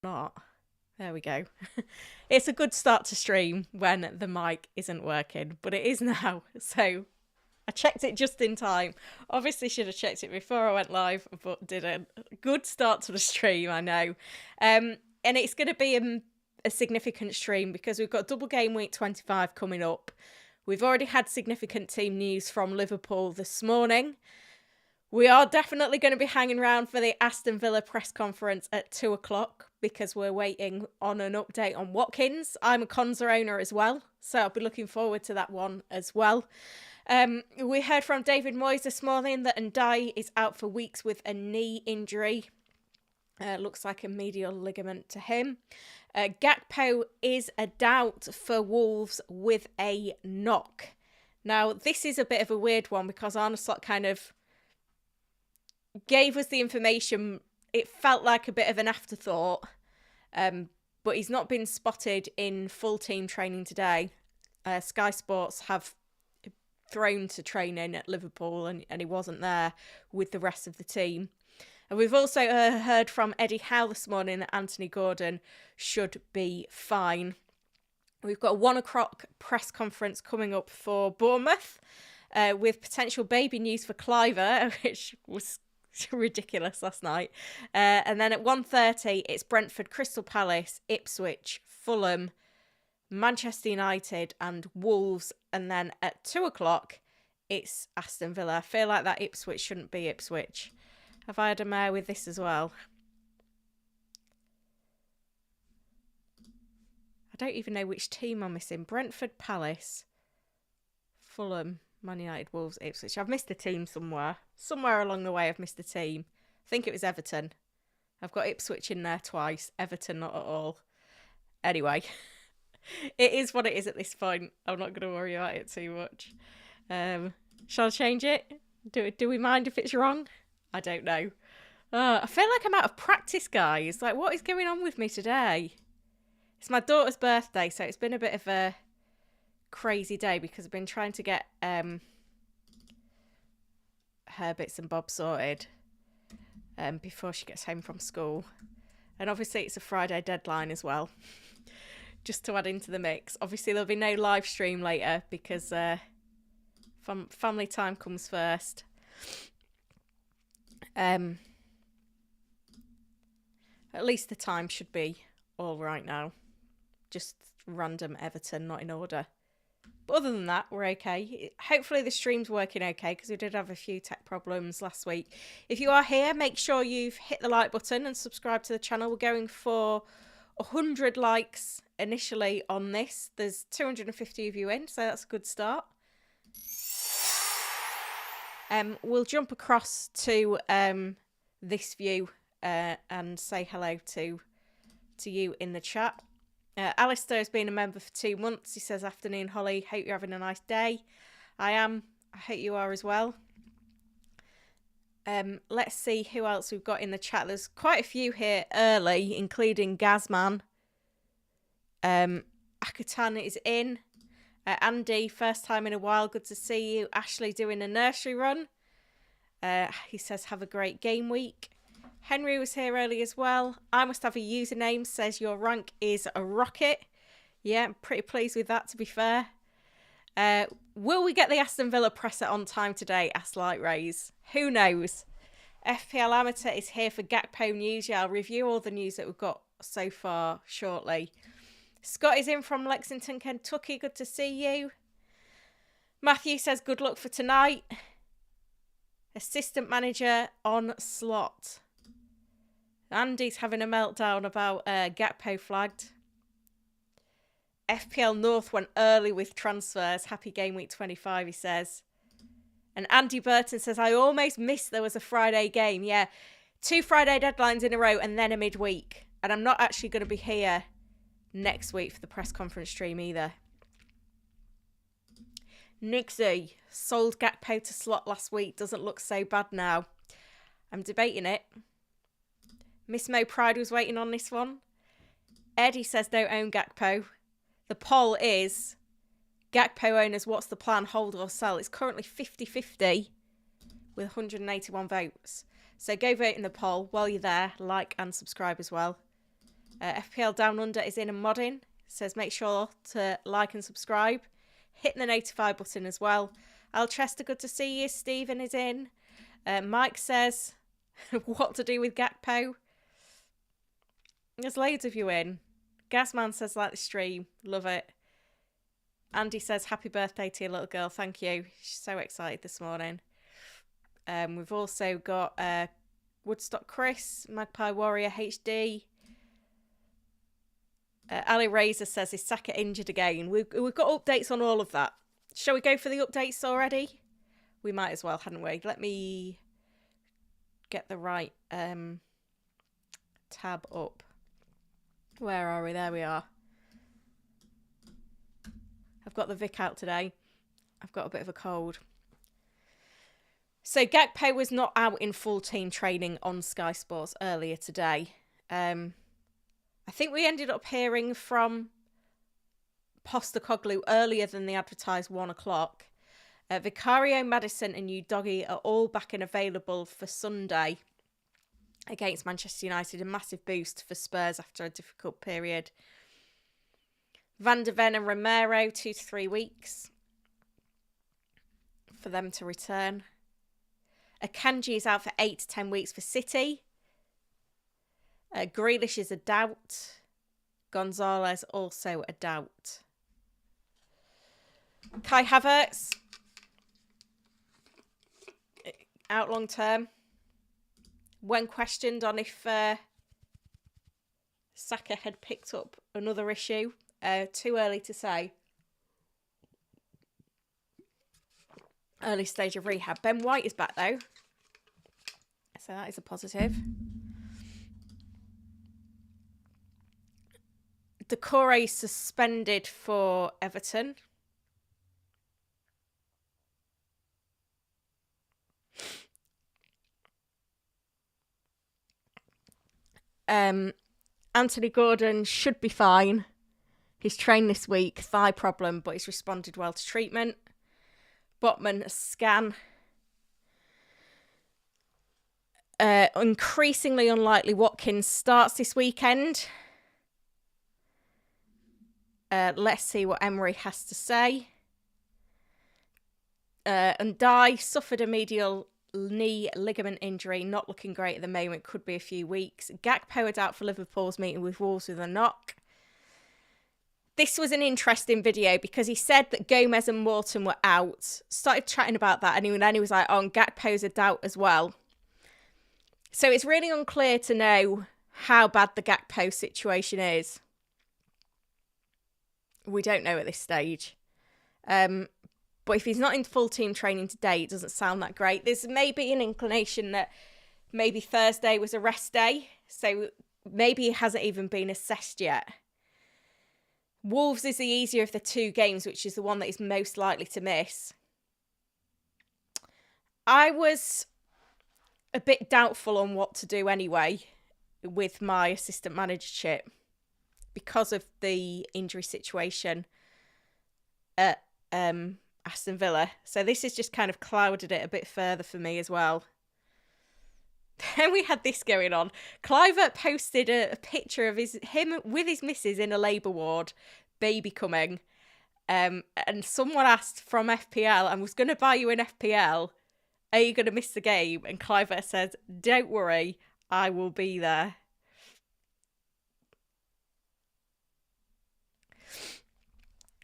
not. There we go. It's a good start to stream when the mic isn't working, but it is now. So I checked it just in time. Obviously should have checked it before I went live, but didn't. Good start to the stream, I know. And it's going to be a significant stream because we've got double game week 25 coming up. We've already had significant team news from Liverpool this morning. We are definitely going to be hanging around for the Aston Villa press conference at 2 o'clock because we're waiting on an update on Watkins. I'm a Konza owner as well, so I'll be looking forward to that one as well. We heard from David Moyes this morning that Ndiaye is out for weeks with a knee injury. Looks like a medial ligament to him. Gakpo is a doubt for Wolves with a knock. Now, this is a bit of a weird one because Arne Slot kind of gave us the information. It felt like a bit of an afterthought, but he's not been spotted in full team training today. Sky Sports have thrown to training at Liverpool and he wasn't there with the rest of the team. And we've also heard from Eddie Howe this morning that Anthony Gordon should be fine. We've got a 1 o'clock press conference coming up for Bournemouth with potential baby news for Cliver, which was ridiculous last night. And then at 1:30, it's Brentford, Crystal Palace, Ipswich, Fulham, Manchester United and Wolves. And then at 2 o'clock, it's Aston Villa. I feel like that Ipswich shouldn't be Ipswich. Have I had a mare with this as well? I don't even know which team I'm missing. Brentford, Palace, Fulham, Man United, Wolves, Ipswich. I've missed a team somewhere. Somewhere along the way I've missed a team. I think it was Everton. I've got Ipswich in there twice. Everton not at all. Anyway, it is what it is at this point. I'm not going to worry about it too much. Shall I change it? Do we mind if it's wrong? I don't know. I feel like I'm out of practice, guys. Like, what is going on with me today? It's my daughter's birthday, so it's been a bit of a crazy day because I've been trying to get her bits and bobs sorted before she gets home from school. And obviously it's a Friday deadline as well, just to add into the mix. Obviously there'll be no live stream later because family time comes first. At least the time should be all right now. Just random Everton, not in order. But other than that, we're okay. Hopefully the stream's working okay because we did have a few tech problems last week. If you are here, make sure you've hit the like button and subscribe to the channel. We're going for 100 likes initially on this. There's 250 of you in, so that's a good start. We'll jump across to this view and say hello to you in the chat. Alistair has been a member for 2 months. He says, afternoon, Holly. Hope you're having a nice day. I am. I hope you are as well. Let's see who else we've got in the chat. There's quite a few here early, including Gazman. Akutan is in. Andy, first time in a while. Good to see you. Ashley doing a nursery run. He says, have a great game week. Henry was here early as well. I must have a username, says your rank is a rocket. Yeah, I'm pretty pleased with that, to be fair. Will we get the Aston Villa presser on time today? Asked Light Rays. Who knows? FPL Amateur is here for Gakpo news. Yeah, I'll review all the news that we've got so far shortly. Scott is in from Lexington, Kentucky. Good to see you. Matthew says good luck for tonight. Assistant manager on slot. Andy's having a meltdown about Gakpo flagged. FPL North went early with transfers. Happy game week 25, he says. And Andy Burton says, I almost missed there was a Friday game. Yeah, 2 Friday deadlines in a row and then a midweek. And I'm not actually going to be here next week for the press conference stream either. Nixie sold Gakpo to slot last week. Doesn't look so bad now. I'm debating it. Miss Mo Pride was waiting on this one. Eddie says don't own Gakpo. The poll is Gakpo owners, what's the plan? Hold or sell? It's currently 50-50 with 181 votes. So go vote in the poll. While you're there, like and subscribe as well. FPL Down Under is in and modding. Says make sure to like and subscribe. Hit the notify button as well. Alchester, good to see you. Stephen is in. Mike says, what to do with Gakpo? There's loads of you in. Gasman says, like the stream. Love it. Andy says, happy birthday to your little girl. Thank you. She's so excited this morning. We've also got Woodstock Chris, Magpie Warrior HD. Ali Razor says, is Saka injured again? We've got updates on all of that. Shall we go for the updates already? We might as well, hadn't we? Let me get the right tab up. Where are we? There we are. I've got the Vic out today. I've got a bit of a cold. So Gakpo was not out in full team training on Sky Sports earlier today. I think we ended up hearing from Postecoglou earlier than the advertised 1 o'clock. Vicario, Maddison and Udogie are all back and available for Sunday against Manchester United. A massive boost for Spurs after a difficult period. Van de Ven and Romero, 2 to 3 weeks for them to return. Akanji is out for 8 to 10 weeks for City. Grealish is a doubt. Gonzalez also a doubt. Kai Havertz out long term. When questioned on if Saka had picked up another issue, too early to say. Early stage of rehab. Ben White is back though, so that is a positive. Decore suspended for Everton. Anthony Gordon should be fine. He's trained this week, thigh problem, but he's responded well to treatment. Botman, a scan. Increasingly unlikely Watkins starts this weekend. Let's see what Emery has to say. And Dye suffered a medial knee ligament injury, not looking great at the moment, could be a few weeks. Gakpo out for Liverpool's meeting with Wolves with a knock. This was an interesting video because he said that Gomez and Morton were out. Started chatting about that and then he was like, oh, and Gakpo's a doubt as well. So it's really unclear to know how bad the Gakpo situation is. We don't know at this stage. But if he's not in full team training today, it doesn't sound that great. There's maybe an inclination that maybe Thursday was a rest day. So maybe it hasn't even been assessed yet. Wolves is the easier of the two games, which is the one that is most likely to miss. I was a bit doubtful on what to do anyway with my assistant managership because of the injury situation at Aston Villa. So this has just kind of clouded it a bit further for me as well. Then we had this going on. Clivert posted a picture of him with his missus in a labour ward, baby coming. And someone asked from FPL, I was going to buy you an FPL. Are you going to miss the game? And Clivert said, don't worry, I will be there.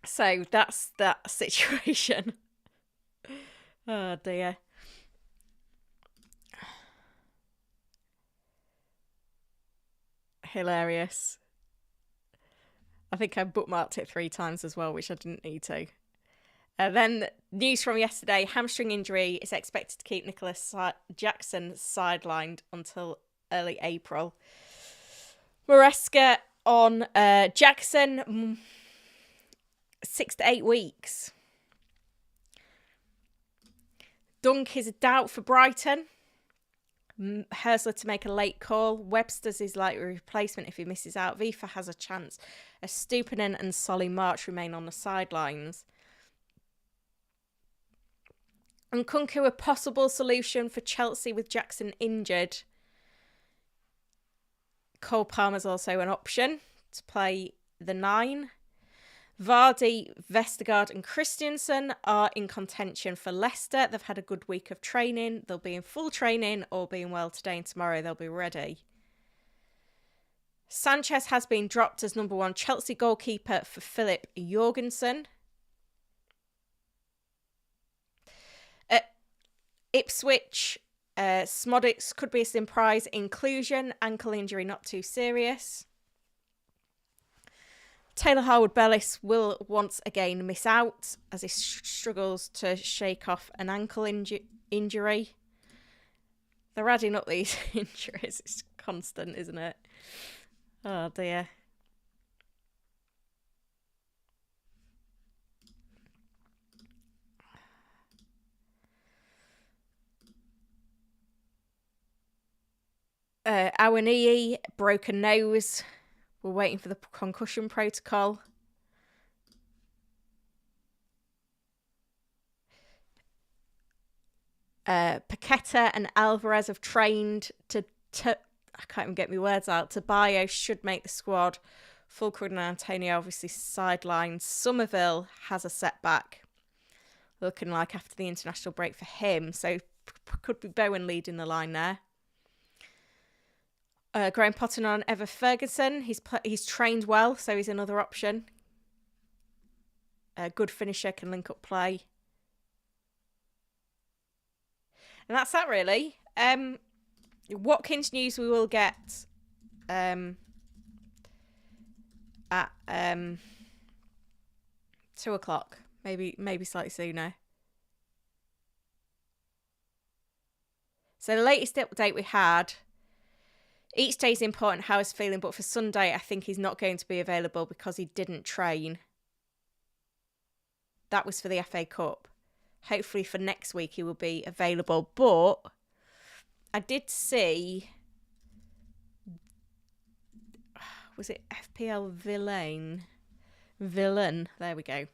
So that's that situation. Oh dear. Hilarious. I think I bookmarked it 3 times as well, which I didn't need to. Then news from yesterday, hamstring injury is expected to keep Nicholas Jackson sidelined until early April. Maresca on Jackson, 6 to 8 weeks. Dunk is a doubt for Brighton. Hersler to make a late call. Webster's is likely replacement if he misses out. Vifa has a chance. Stupinan and Solly March remain on the sidelines. And Nkunku a possible solution for Chelsea with Jackson injured. Cole Palmer's also an option to play the 9. Vardy, Vestergaard and Christensen are in contention for Leicester. They've had a good week of training. They'll be in full training, all being well today and tomorrow. They'll be ready. Sanchez has been dropped as number 1 Chelsea goalkeeper for Philip Jorgensen. Ipswich, Smodics could be a surprise inclusion. Ankle injury not too serious. Taylor Harwood-Bellis will once again miss out as he struggles to shake off an ankle injury. They're adding up these injuries. It's constant, isn't it? Oh dear. Awaniyi, broken nose. We're waiting for the concussion protocol. Paqueta and Alvarez have trained to I can't even get my words out. Tabayo should make the squad. Fulcrum and Antonio obviously sidelined. Somerville has a setback. Looking like after the international break for him. So could be Bowen leading the line there. Graham Potter on Ever Ferguson. He's trained well, so he's another option. A good finisher, can link up play. And that's that really. Watkins news we will get at 2 o'clock. Maybe slightly sooner. So the latest update we had. Each day is important how he's feeling, but for Sunday, I think he's not going to be available because he didn't train. That was for the FA Cup. Hopefully for next week he will be available. But I did see... Was it FPL Villain? There we go.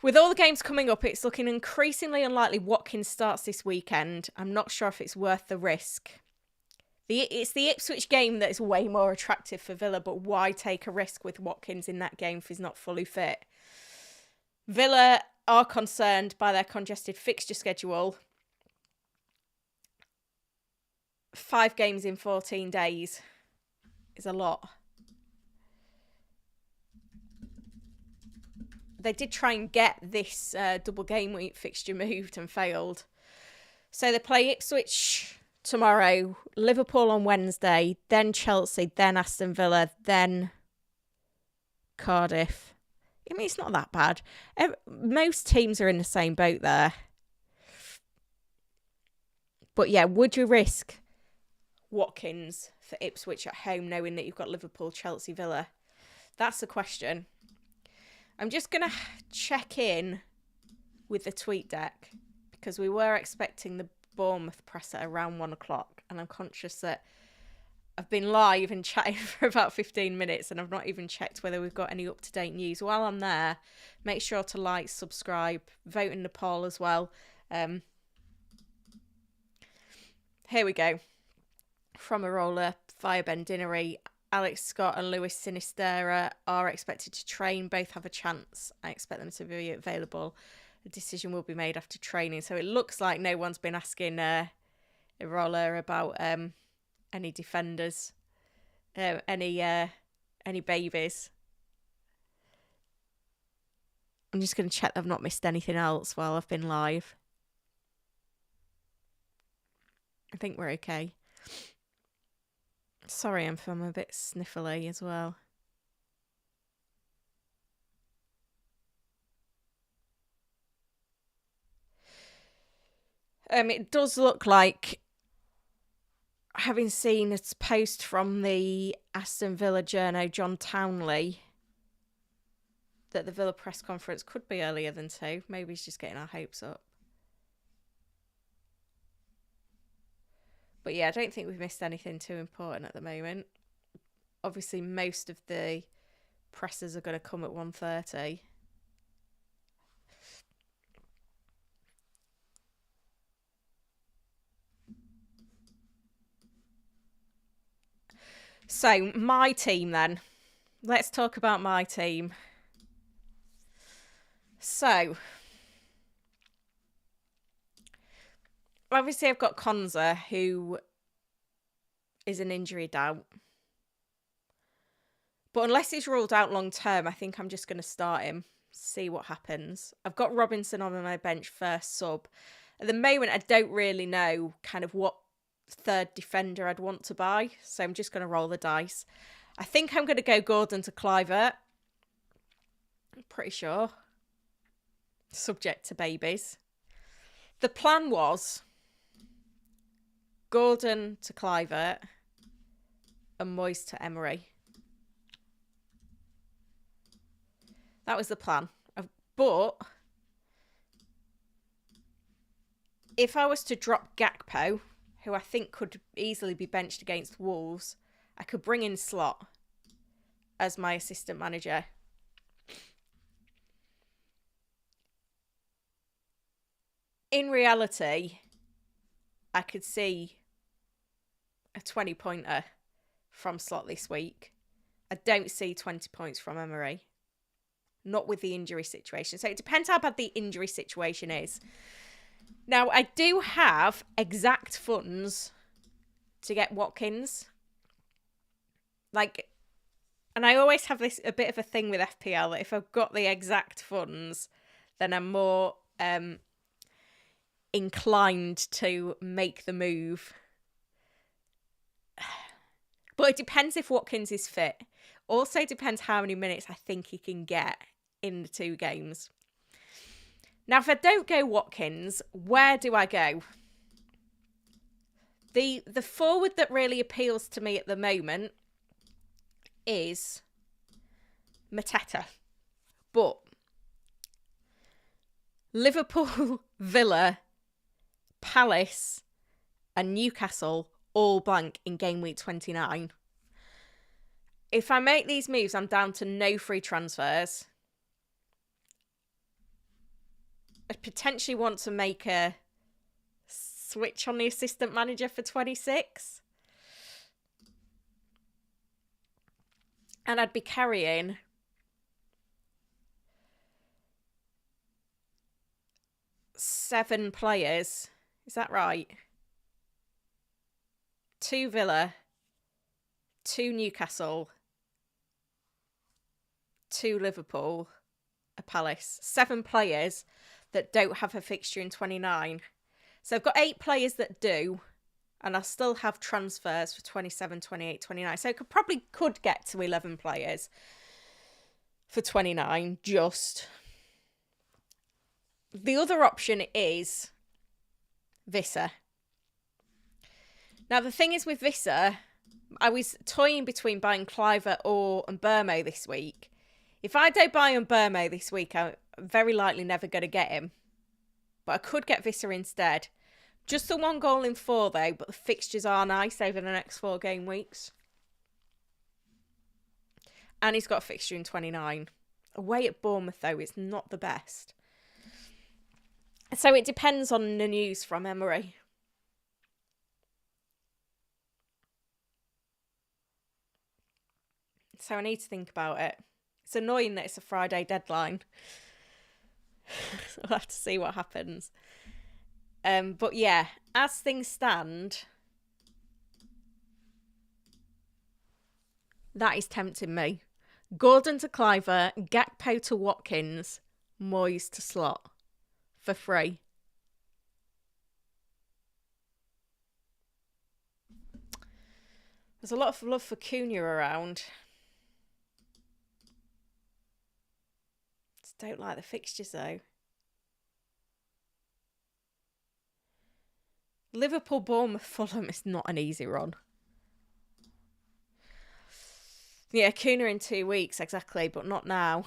With all the games coming up, it's looking increasingly unlikely Watkins starts this weekend. I'm not sure if it's worth the risk. It's the Ipswich game that is way more attractive for Villa, but why take a risk with Watkins in that game if he's not fully fit? Villa are concerned by their congested fixture schedule. 5 games in 14 days is a lot. They did try and get this double game week fixture moved and failed. So they play Ipswich tomorrow, Liverpool on Wednesday, then Chelsea, then Aston Villa, then Cardiff. I mean, it's not that bad. Most teams are in the same boat there. But yeah, would you risk Watkins for Ipswich at home knowing that you've got Liverpool, Chelsea, Villa? That's the question. I'm just going to check in with the tweet deck because we were expecting the Bournemouth press at around 1 o'clock, and I'm conscious that I've been live and chatting for about 15 minutes and I've not even checked whether we've got any up-to-date news. While I'm there, make sure to like, subscribe, vote in the poll as well. Here we go. From a roller via Ben Dinnery, Alex Scott and Luis Sinistera are expected to train. Both have a chance. I expect them to be available. The decision will be made after training. So it looks like no one's been asking Irola about any defenders, any babies. I'm just going to check I've not missed anything else while I've been live. I think we're okay. Sorry, I'm a bit sniffly as well. It does look like, having seen a post from the Aston Villa journo, John Townley, that the Villa press conference could be earlier than 2. Maybe he's just getting our hopes up. But yeah, I don't think we've missed anything too important at the moment. Obviously, most of the presses are going to come at 1:30. So, my team then. Let's talk about my team. So, obviously I've got Konza, who is an injury doubt. But unless he's ruled out long term, I think I'm just going to start him, see what happens. I've got Robinson on my bench first sub. At the moment, I don't really know kind of what third defender I'd want to buy, so I'm just going to roll the dice. I think I'm going to go Gordon to Clivert. I'm pretty sure. Subject to babies. The plan was Gordon to Clivert and Moyes to Emery. That was the plan. But if I was to drop Gakpo, who I think could easily be benched against Wolves, I could bring in Slot as my assistant manager. In reality, I could see a 20-pointer from Slot this week. I don't see 20 points from Emery. Not with the injury situation. So it depends how bad the injury situation is. Now, I do have exact funds to get Watkins. And I always have this a bit of a thing with FPL that if I've got the exact funds, then I'm more inclined to make the move. But it depends if Watkins is fit. Also depends how many minutes I think he can get in the 2 games. Now, if I don't go Watkins, where do I go? The forward that really appeals to me at the moment is Mateta. But Liverpool, Villa, Palace and Newcastle all blank in game week 29. If I make these moves, I'm down to no free transfers. I potentially want to make a switch on the assistant manager for 26. And I'd be carrying seven players. Is that right? 2 Villa, 2 Newcastle, 2 Liverpool, a Palace. 7 players that don't have a fixture in 29. So I've got 8 players that do, and I still have transfers for 27, 28, 29. So I probably could get to 11 players for 29, just. The other option is Visser. Now, the thing is with Visser, I was toying between buying Clivert or Mbermo this week. If I don't buy Mbermo this week, I'm very likely never going to get him. But I could get Visser instead. Just the 1 goal in 4, though, but the fixtures are nice over the next 4 game weeks. And he's got a fixture in 29. Away at Bournemouth, though, it's not the best. So it depends on the news from Emery. So I need to think about it. It's annoying that it's a Friday deadline. I'll have to see what happens. But yeah, as things stand, that is tempting me. Gordon to Clivert, Gakpo to Watkins, Moyes to Slot for free. There's a lot of love for Cunha around. Just don't like the fixtures though. Liverpool, Bournemouth, Fulham is not an easy run. Yeah, Cunha in 2 weeks, exactly, but not now.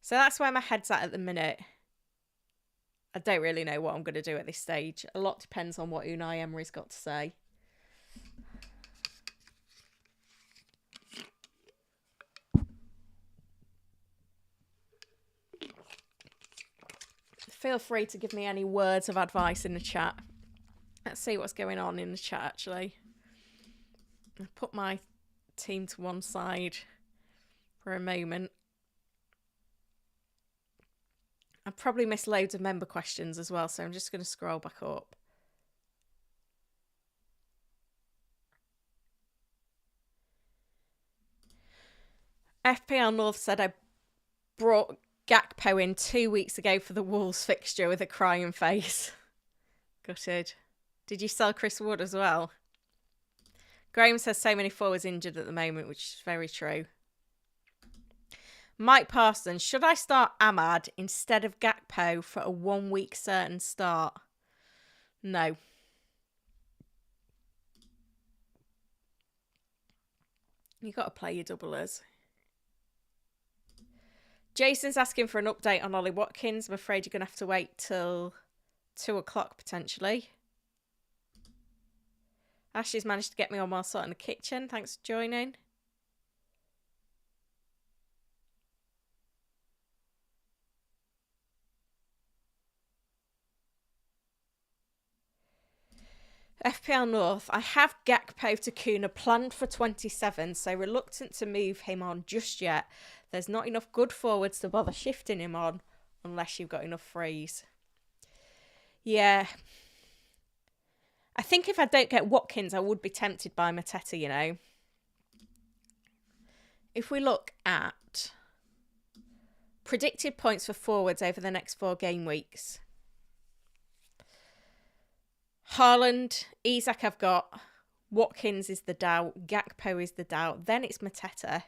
So that's where my head's at the minute. I don't really know what I'm going to do at this stage. A lot depends on what Unai Emery's got to say. Feel free to give me any words of advice in the chat. Let's see what's going on in the chat, actually. I'll put my team to one side for a moment. I probably missed loads of member questions as well, so I'm just going to scroll back up. FPL North said I brought Gakpo in 2 weeks ago for the Wolves fixture with a crying face. Gutted. Did you sell Chris Wood as well? Graham says so many forwards injured at the moment, which is very true. Mike Parsons, should I start Ahmad instead of Gakpo for a 1 week certain start? No. You got to play your doublers. Jason's asking for an update on Ollie Watkins. I'm afraid you're going to have to wait till 2 o'clock potentially. Ashley's managed to get me on while sorting the kitchen. Thanks for joining. FPL North. I have Gakpo to Kuna planned for 27, so reluctant to move him on just yet. There's not enough good forwards to bother shifting him on unless you've got enough frees. Yeah. I think if I don't get Watkins, I would be tempted by Mateta, you know. If we look at predicted points for forwards over the next 4 game weeks. Haaland, Isak I've got. Watkins is the doubt. Gakpo is the doubt. Then it's Mateta.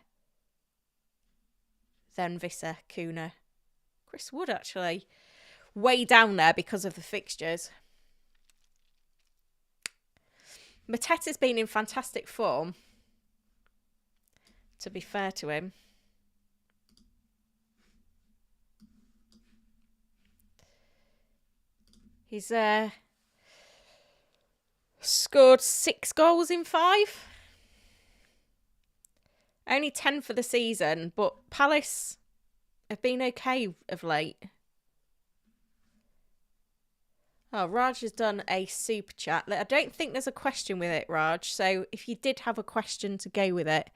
Then Visser, Kuna. Chris Wood, actually. Way down there because of the fixtures. Mateta's been in fantastic form. To be fair to him. He's scored 6 goals in 5. Only 10 for the season, but Palace have been okay of late. Oh, Raj has done a super chat. I don't think there's a question with it, Raj. So if you did have a question to go with it,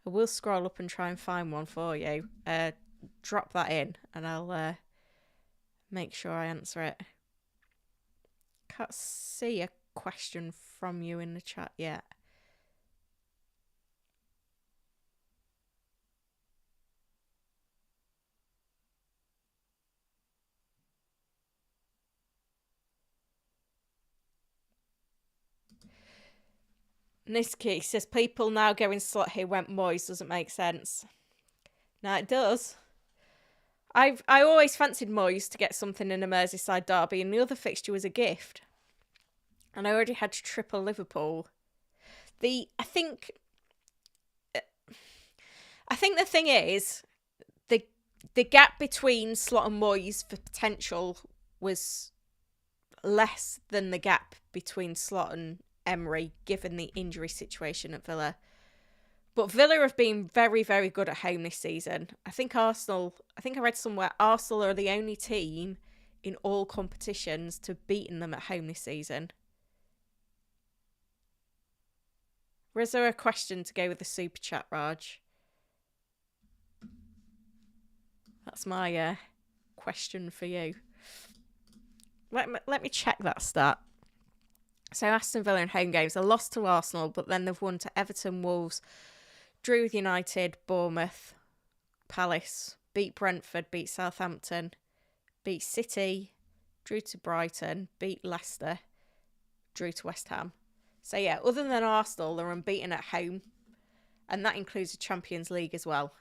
I will scroll up and try and find one for you. Drop that in and I'll make sure I answer it. Can't see a question from you in the chat yet. Niski says people now going slot who went Moyes doesn't make sense. Now it does. I always fancied Moyes to get something in a Merseyside derby, and the other fixture was a gift. And I already had to triple Liverpool. I think the thing is the gap between Slot and Moyes for potential was less than the gap between Slot and Emery, given the injury situation at Villa. But Villa have been very, very good at home this season. I think I read somewhere Arsenal are the only team in all competitions to have beaten them at home this season. Or is there a question to go with the super chat, Raj? That's my question for you. Let me check that stat. So Aston Villa in home games, they lost to Arsenal, but then they've won to Everton, Wolves, drew with United, Bournemouth, Palace, beat Brentford, beat Southampton, beat City, drew to Brighton, beat Leicester, drew to West Ham. So yeah, other than Arsenal, they're unbeaten at home, and that includes the Champions League as well.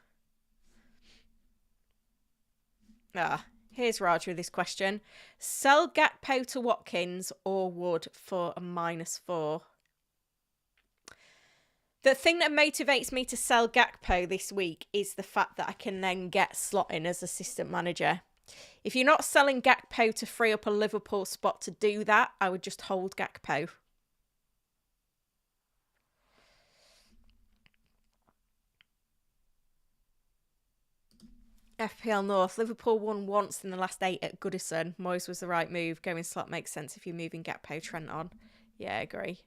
Here's Raj with this question. Sell Gakpo to Watkins or Wood for a -4? The thing that motivates me to sell Gakpo this week is the fact that I can then get Slot in as assistant manager. If you're not selling Gakpo to free up a Liverpool spot to do that, I would just hold Gakpo. FPL North. Liverpool won once in the last 8 at Goodison. Moyes was the right move. Going Slot makes sense if you're moving Gakpo Trent on. Yeah, I agree.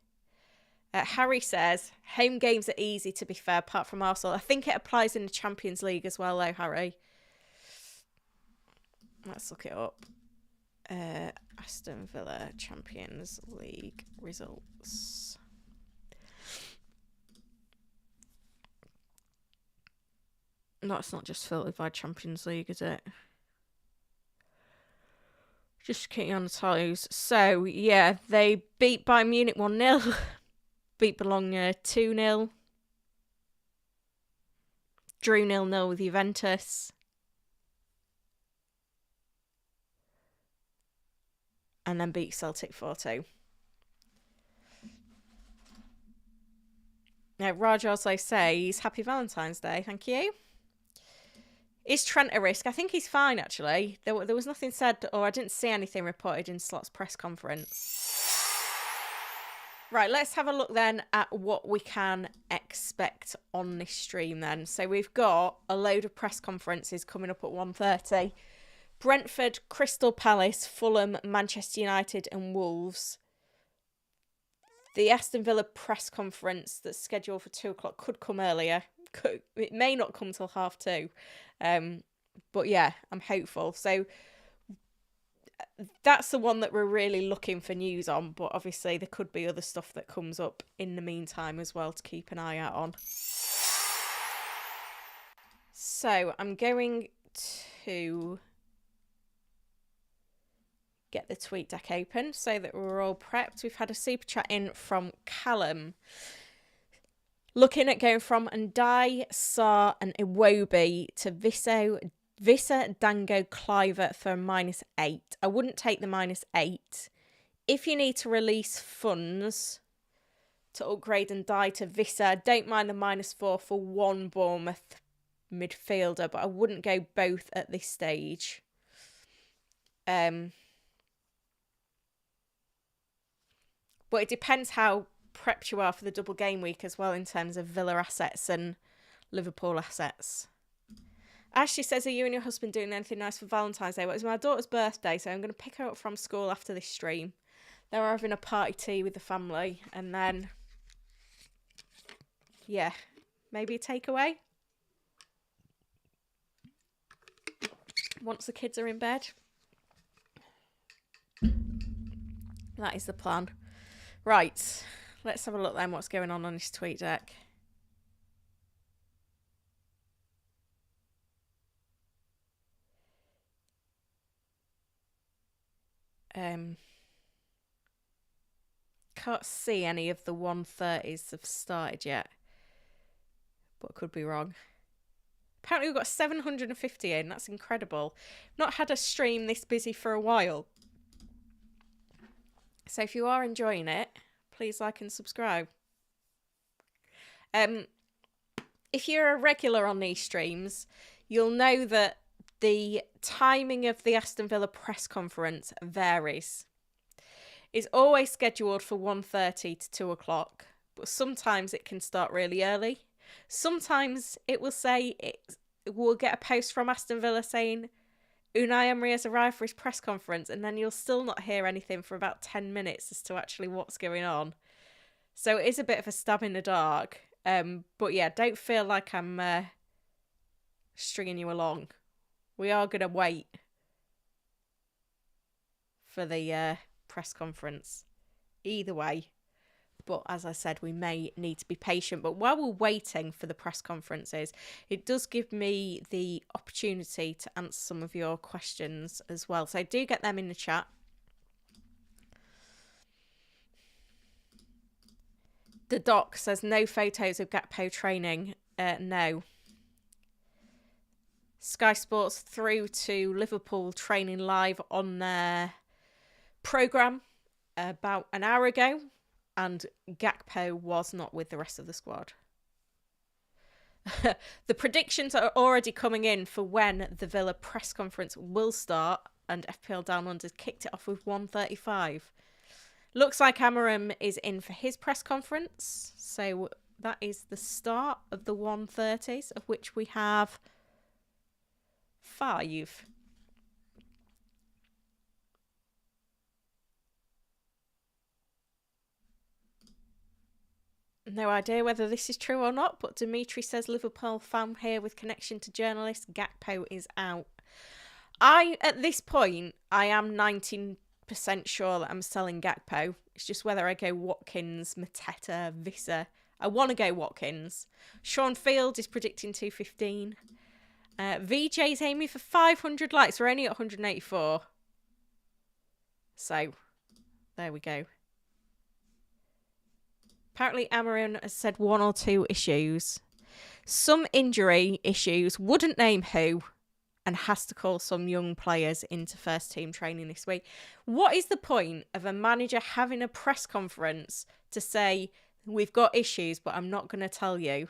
Harry says, home games are easy, to be fair, apart from Arsenal. I think it applies in the Champions League as well, though, Harry. Let's look it up. Aston Villa Champions League results. No, it's not just filtered by Champions League, is it? Just kicking on the toes. So, yeah, they beat Bayern Munich 1-0. Beat Bologna 2-0. Drew 0-0 with Juventus. And then beat Celtic 4-2. Now, Raj also says, Happy Valentine's Day, thank you. Is Trent a risk? I think he's fine, actually. There was nothing said, or I didn't see anything reported in Slot's press conference. Right, let's have a look then at what we can expect on this stream then. So we've got a load of press conferences coming up at 1:30. Brentford, Crystal Palace, Fulham, Manchester United and Wolves. The Aston Villa press conference that's scheduled for 2 o'clock could come earlier. It may not come till 2:30. But yeah, I'm hopeful. So that's the one that we're really looking for news on. But obviously there could be other stuff that comes up in the meantime as well to keep an eye out on. So I'm going to get the tweet deck open so that we're all prepped. We've had a super chat in from Callum. Looking at going from Ndai, Sar and Iwobi to Vissa, Dango, Cliver for -8. I wouldn't take the -8. If you need to release funds to upgrade Ndai to Vissa, don't mind the -4 for one Bournemouth midfielder, but I wouldn't go both at this stage. But it depends how prepped you are for the double game week as well in terms of Villa assets and Liverpool assets. Ashley says, are you and your husband doing anything nice for Valentine's Day? Well, it's my daughter's birthday, so I'm going to pick her up from school after this stream. They're having a party tea with the family, and then, yeah, maybe a takeaway once the kids are in bed. That is the plan. Right, let's have a look then what's going on this tweet deck. Can't see any of the 1:30s have started yet, but I could be wrong. Apparently we've got 750 in, that's incredible. Not had a stream this busy for a while. So if you are enjoying it, please like and subscribe. If you're a regular on these streams, you'll know that the timing of the Aston Villa press conference varies. It's always scheduled for 1:30 to 2 o'clock, but sometimes it can start really early. Sometimes it will say, we'll get a post from Aston Villa saying, Unai Emery has arrived for his press conference, and then you'll still not hear anything for about 10 minutes as to actually what's going on. So it is a bit of a stab in the dark. But yeah, don't feel like I'm stringing you along. We are going to wait for the press conference either way. But as I said, we may need to be patient. But while we're waiting for the press conferences, it does give me the opportunity to answer some of your questions as well. So do get them in the chat. The doc says no photos of Gakpo training. No. Sky Sports through to Liverpool training live on their programme about an hour ago. And Gakpo was not with the rest of the squad. The predictions are already coming in for when the Villa press conference will start, and FPL Down Under kicked it off with 1:35. Looks like Amarim is in for his press conference, so that is the start of the 1:30s, of which we have 5. No idea whether this is true or not, but Dimitri says Liverpool fan here with connection to journalist. Gakpo is out. At this point, I am 19% sure that I'm selling Gakpo. It's just whether I go Watkins, Mateta, Visser. I want to go Watkins. Sean Field is predicting 215. VJ's aiming for 500 likes. We're only at 184. So, there we go. Apparently, Amarin has said 1 or 2 issues. Some injury issues, wouldn't name who, and has to call some young players into first team training this week. What is the point of a manager having a press conference to say, we've got issues, but I'm not going to tell you?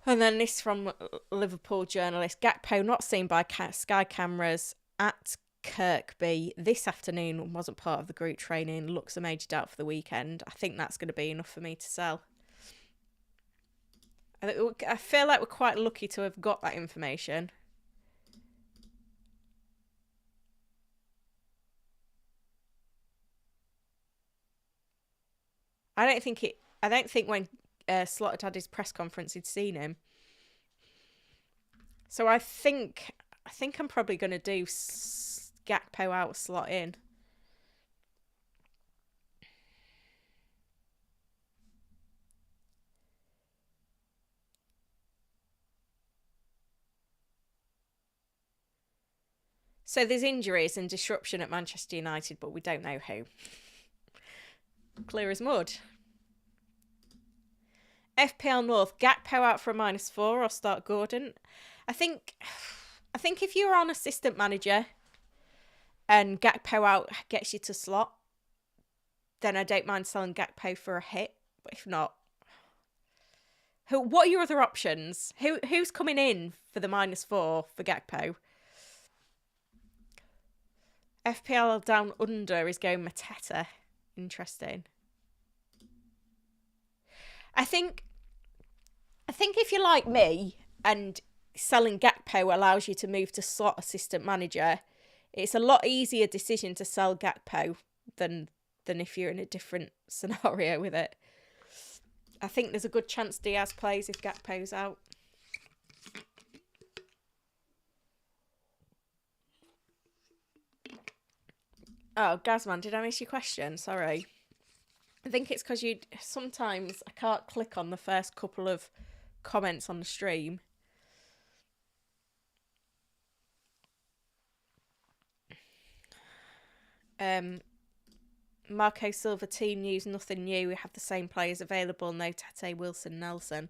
And then this from Liverpool journalist. Gakpo not seen by Sky cameras at Kirkby this afternoon. Wasn't part of the group training. Looks a major doubt for the weekend. I think that's going to be enough for me to sell. I feel like we're quite lucky to have got that information. I don't think when Slotted had his press conference he'd seen him. So I think I'm probably going to do Gakpo out, slot in. So there's injuries and disruption at Manchester United, but we don't know who. Clear as mud. FPL North, Gakpo out for a -4 or start Gordon. I think if you're on assistant manager and Gakpo out gets you to slot, then I don't mind selling Gakpo for a hit. But if not, what are your other options? Who's coming in for the -4 for Gakpo? FPL down under is going Mateta. Interesting. I think if you're like me and selling Gakpo allows you to move to slot assistant manager, it's a lot easier decision to sell Gakpo than if you're in a different scenario with it. I think there's a good chance Diaz plays if Gakpo's out. Oh, Gazman, did I miss your question? Sorry. I think it's because sometimes I can't click on the first couple of comments on the stream. Marco Silva team news, nothing new. We have the same players available. No Tete, Wilson, Nelson.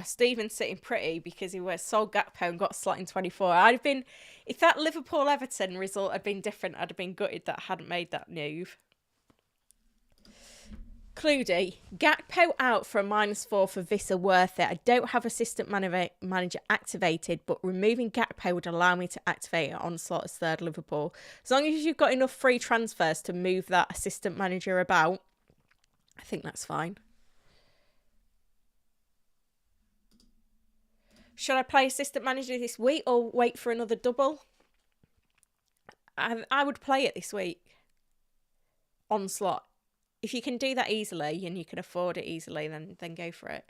Stephen's sitting pretty because he was sold Gakpo and got slot in 24. If that Liverpool-Everton result had been different, I'd have been gutted that I hadn't made that move. Cludy, Gakpo out for a -4 for Visser worth it. I don't have assistant manager activated, but removing Gakpo would allow me to activate it on slot as third Liverpool. As long as you've got enough free transfers to move that assistant manager about, I think that's fine. Should I play assistant manager this week or wait for another double? I would play it this week on slot. If you can do that easily and you can afford it easily, then go for it.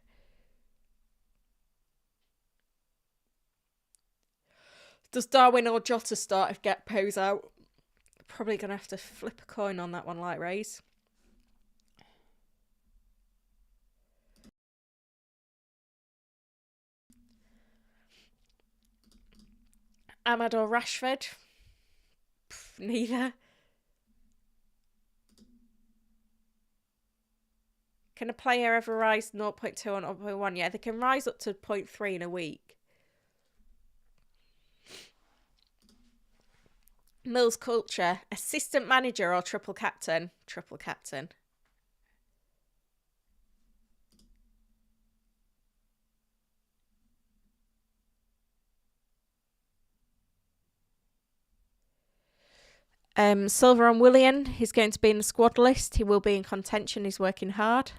Does Darwin or Jota start if Gakpo's out? Probably going to have to flip a coin on that one, like Rays. Ahmad or Rashford? Neither. Can a player ever rise 0.2 on 0.1? Yeah, they can rise up to 0.3 in a week. Mills Culture. Assistant manager or triple captain? Triple captain. Silver on Willian, he's going to be in the squad list. He will be in contention. He's working hard.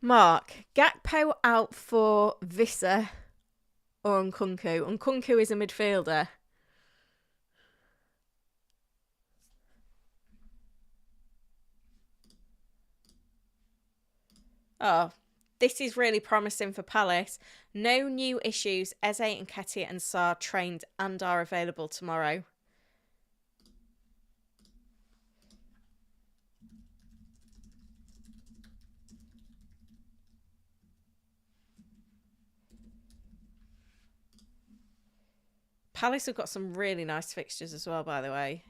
Mark, Gakpo out for Visser or Nkunku? Nkunku is a midfielder. Oh, this is really promising for Palace. No new issues. Eze and Nketiah and Sarr trained and are available tomorrow. Palace have got some really nice fixtures as well, by the way.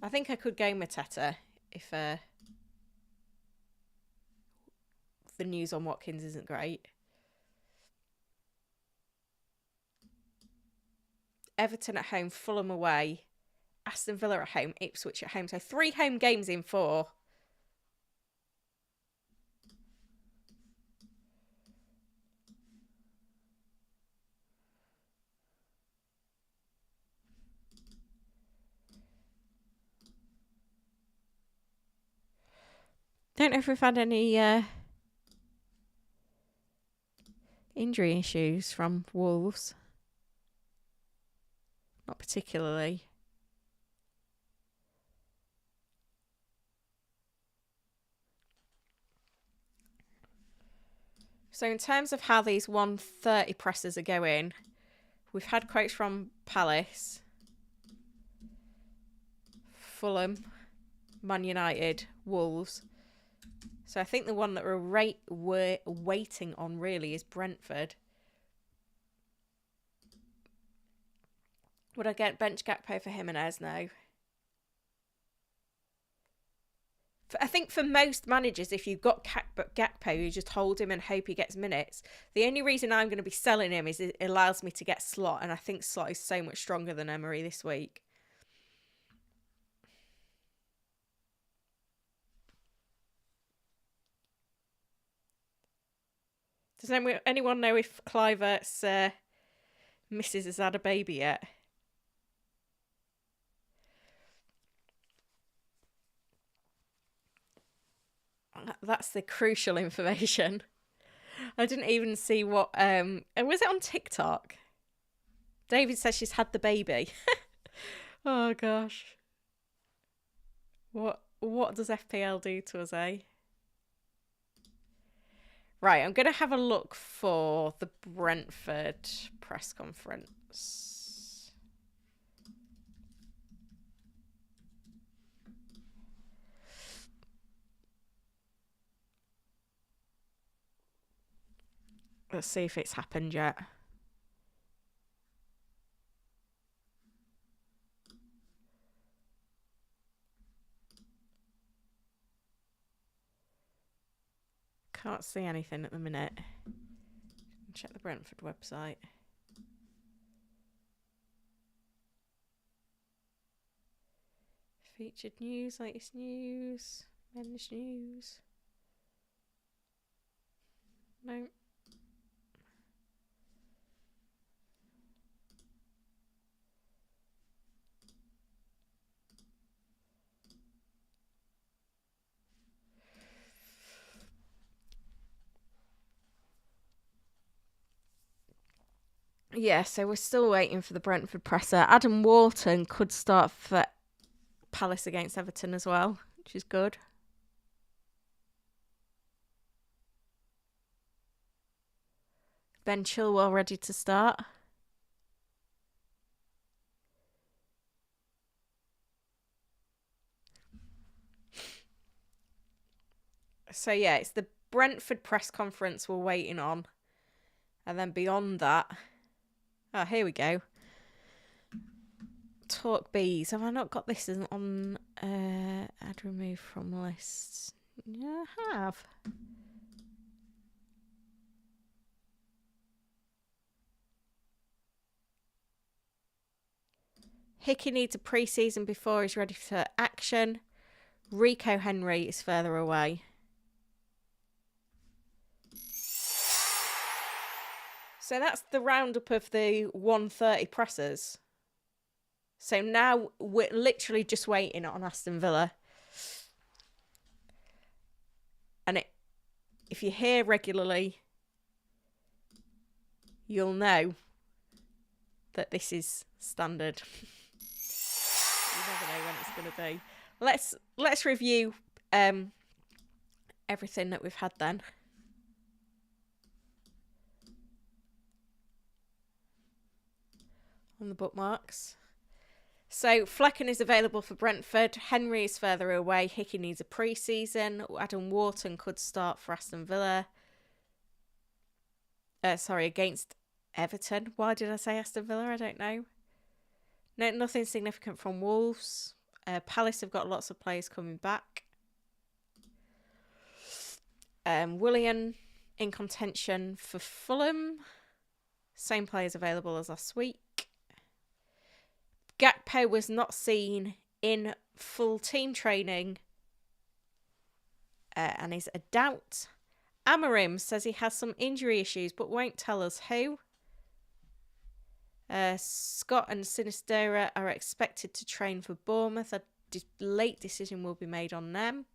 I think I could go Mateta if the news on Watkins isn't great. Everton at home, Fulham away, Aston Villa at home, Ipswich at home. So 3 home games in 4. Don't know if we've had any injury issues from Wolves. Not particularly. So in terms of how these 1:30 presses are going, we've had quotes from Palace, Fulham, Man United, Wolves. So I think the one that we're waiting on really is Brentford. Would I get bench Gakpo for Jimenez? No. I think for most managers, if you've got Gakpo, you just hold him and hope he gets minutes. The only reason I'm going to be selling him is it allows me to get Slot, and I think Slot is so much stronger than Emery this week. Does anyone know if Kluivert's missus has had a baby yet? That's the crucial information. I didn't even see what... was it on TikTok? David says she's had the baby. Oh, gosh. What does FPL do to us, eh? Right, I'm going to have a look for the Brentford press conference. Let's see if it's happened yet. Can't see anything at the minute. Check the Brentford website. Featured news, latest news, men's news. No. Yeah, so we're still waiting for the Brentford presser. Adam Wharton could start for Palace against Everton as well, which is good. Ben Chilwell ready to start. So yeah, it's the Brentford press conference we're waiting on. And then beyond that... Oh, here we go. Talk bees. Have I not got this on add remove from lists? Yeah, I have. Hickey needs a pre-season before he's ready for action. Rico Henry is further away. So that's the roundup of the 1:30 pressers. So now we're literally just waiting on Aston Villa. And if you hear regularly, you'll know that this is standard. You never know when it's going to be. Let's review everything that we've had then. On the bookmarks. So Flecken is available for Brentford. Henry is further away. Hickey needs a pre-season. Adam Wharton could start for Aston Villa. Against Everton. Why did I say Aston Villa? I don't know. No, nothing significant from Wolves. Palace have got lots of players coming back. Willian in contention for Fulham. Same players available as last week. Gakpo was not seen in full team training and is a doubt. Amorim says he has some injury issues but won't tell us who. Scott and Sinistera are expected to train for Bournemouth. A late decision will be made on them.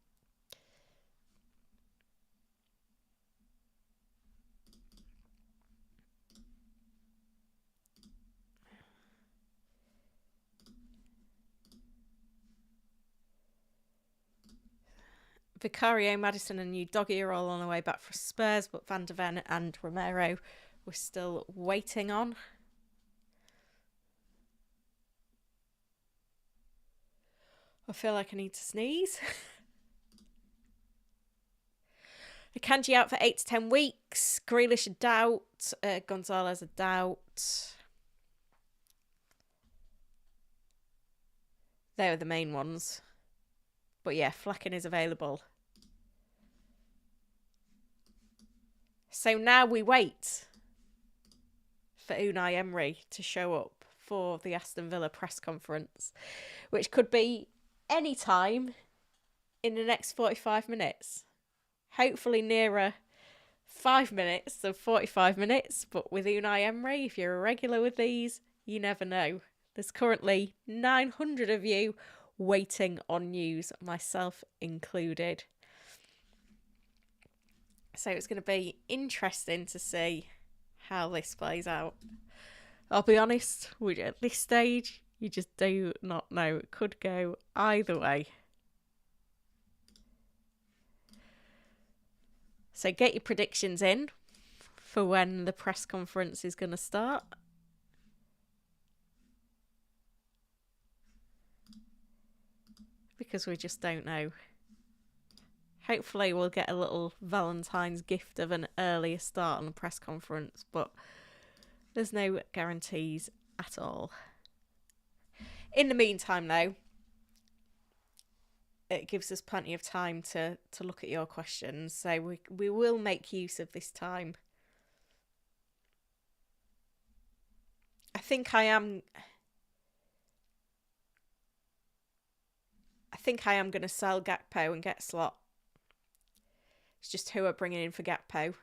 Vicario, Maddison and Udogie are all on the way back for Spurs, but Van de Ven and Romero we're still waiting on. I feel like I need to sneeze. Akanji out for 8 to 10 weeks. Grealish a doubt. Gonzalez a doubt. They were the main ones. But yeah, Flecken is available. So now we wait for Unai Emery to show up for the Aston Villa press conference, which could be any time in the next 45 minutes. Hopefully nearer 5 minutes than 45 minutes. But with Unai Emery, if you're a regular with these, you never know. There's currently 900 of you waiting on news, myself included. So it's going to be interesting to see how this plays out. I'll be honest, at this stage, you just do not know. It could go either way. So get your predictions in for when the press conference is going to start. Because we just don't know. Hopefully we'll get a little Valentine's gift of an earlier start on the press conference, but there's no guarantees at all. In the meantime, though, it gives us plenty of time to look at your questions, so we will make use of this time. I think I am going to sell Gakpo and get Slot. It's just who are bringing in for Gakpo.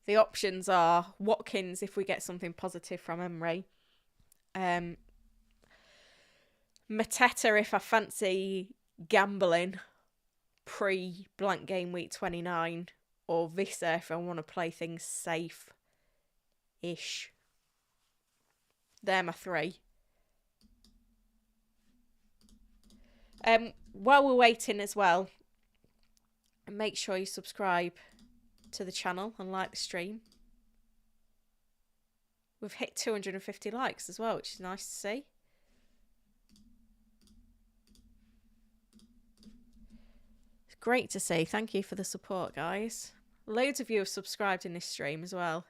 The options are Watkins if we get something positive from Emery. Mateta if I fancy gambling pre-blank game week 29. Or Vissa if I want to play things safe-ish. They're my three. While we're waiting as well, make sure you subscribe to the channel and like the stream. We've hit 250 likes as well, which is nice to see. It's great to see. Thank you for the support, guys. Loads of you have subscribed in this stream as well.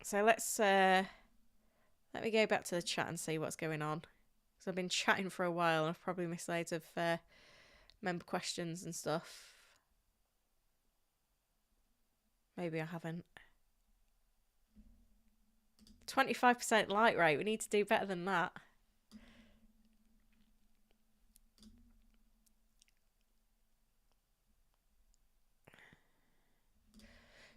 So let me go back to the chat and see what's going on. Because I've been chatting for a while and I've probably missed loads of member questions and stuff. Maybe I haven't. 25% light rate. We need to do better than that.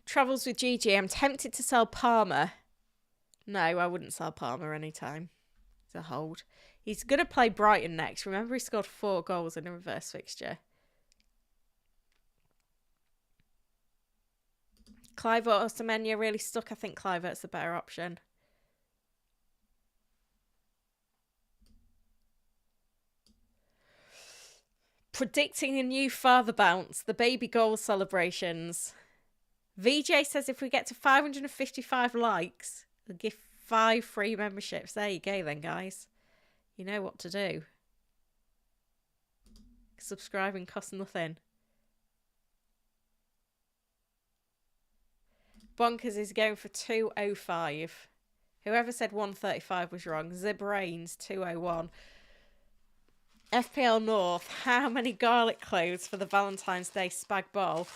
Travels with Gigi. I'm tempted to sell Palmer. No, I wouldn't sell Palmer anytime. It's a hold. He's going to play Brighton next. Remember, he scored 4 goals in a reverse fixture. Clivert or Semenya really stuck. I think Clivert's the better option. Predicting a new father bounce. The baby goal celebrations. VJ says if we get to 555 likes, we'll give 5 free memberships. There you go then, guys. You know what to do. Subscribing costs nothing. Bonkers is going for 205. Whoever said 135 was wrong. Zibrains 201. FPL North. How many garlic cloves for the Valentine's Day spag bol?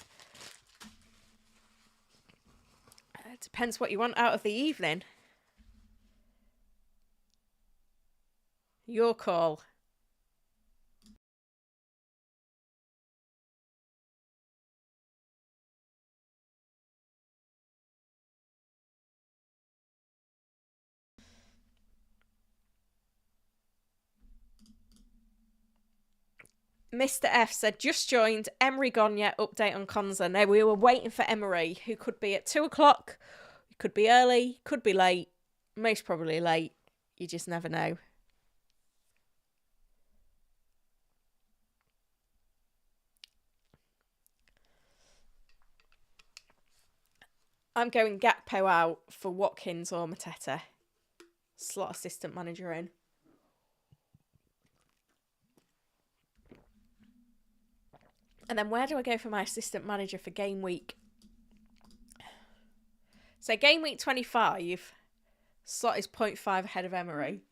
It depends what you want out of the evening. Your call. Mr. F said, just joined. Emery gone yet? Update on Konza. No, we were waiting for Emery, who could be at 2 o'clock. Could be early, could be late. Most probably late. You just never know. I'm going Gakpo out for Watkins or Mateta. Slot assistant manager in. And then where do I go for my assistant manager for game week? So game week 25, slot is 0.5 ahead of Emery.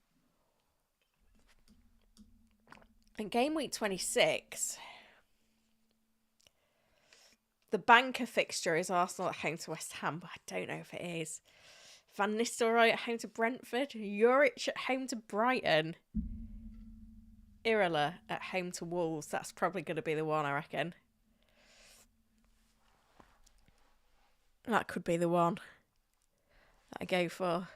And game week 26, the banker fixture is Arsenal at home to West Ham, but I don't know if it is. Van Nistelrooy at home to Brentford. Juric at home to Brighton. Irela at home to Wolves. That's probably going to be the one, I reckon. That could be the one that I go for.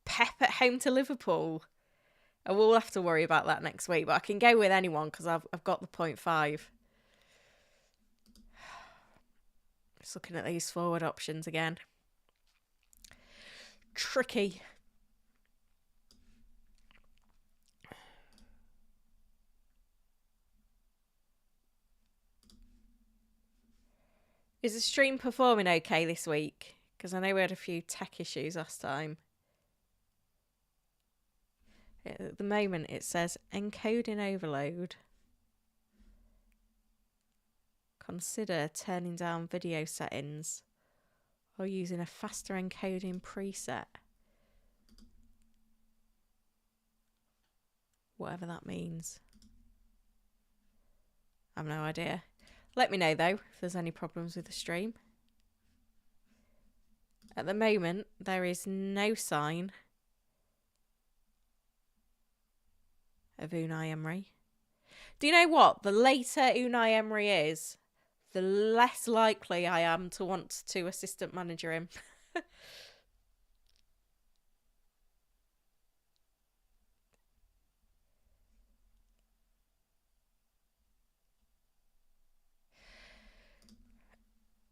Pep at home to Liverpool. I will have to worry about that next week, but I can go with anyone because I've got the 0.5. Just looking at these forward options again. Tricky. Is the stream performing okay this week? Because I know we had a few tech issues last time. At the moment it says encoding overload. Consider turning down video settings or using a faster encoding preset. Whatever that means. I've no idea. Let me know though if there's any problems with the stream. At the moment there is no sign of Unai Emery. Do you know what? The later Unai Emery is, the less likely I am to want to assistant manager him.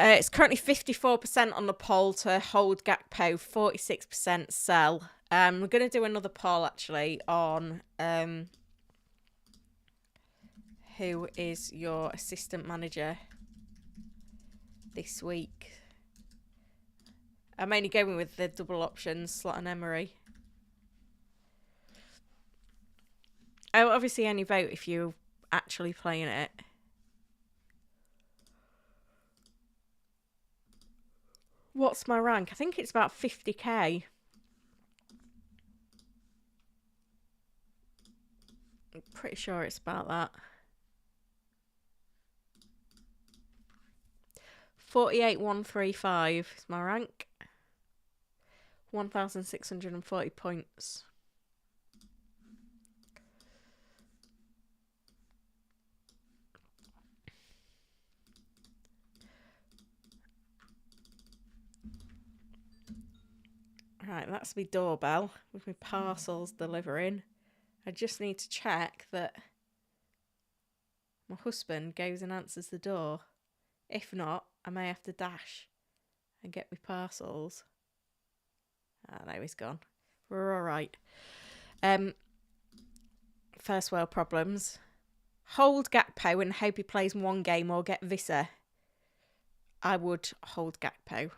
It's currently 54% on the poll to hold Gakpo, 46% sell. We're going to do another poll actually on who is your assistant manager this week. I'm only going with the double options, Slot and Emery. I will obviously only vote if you're actually playing it. What's my rank? I think it's about 50k. I'm pretty sure it's about that. 48,135 is my rank. 1,640 points. Right, that's my doorbell with my parcels delivering. I just need to check that my husband goes and answers the door. If not, I may have to dash and get my parcels. Ah, no, he's gone. We're all right. First world problems. Hold Gakpo and hope he plays one game or get Visser. I would hold Gakpo.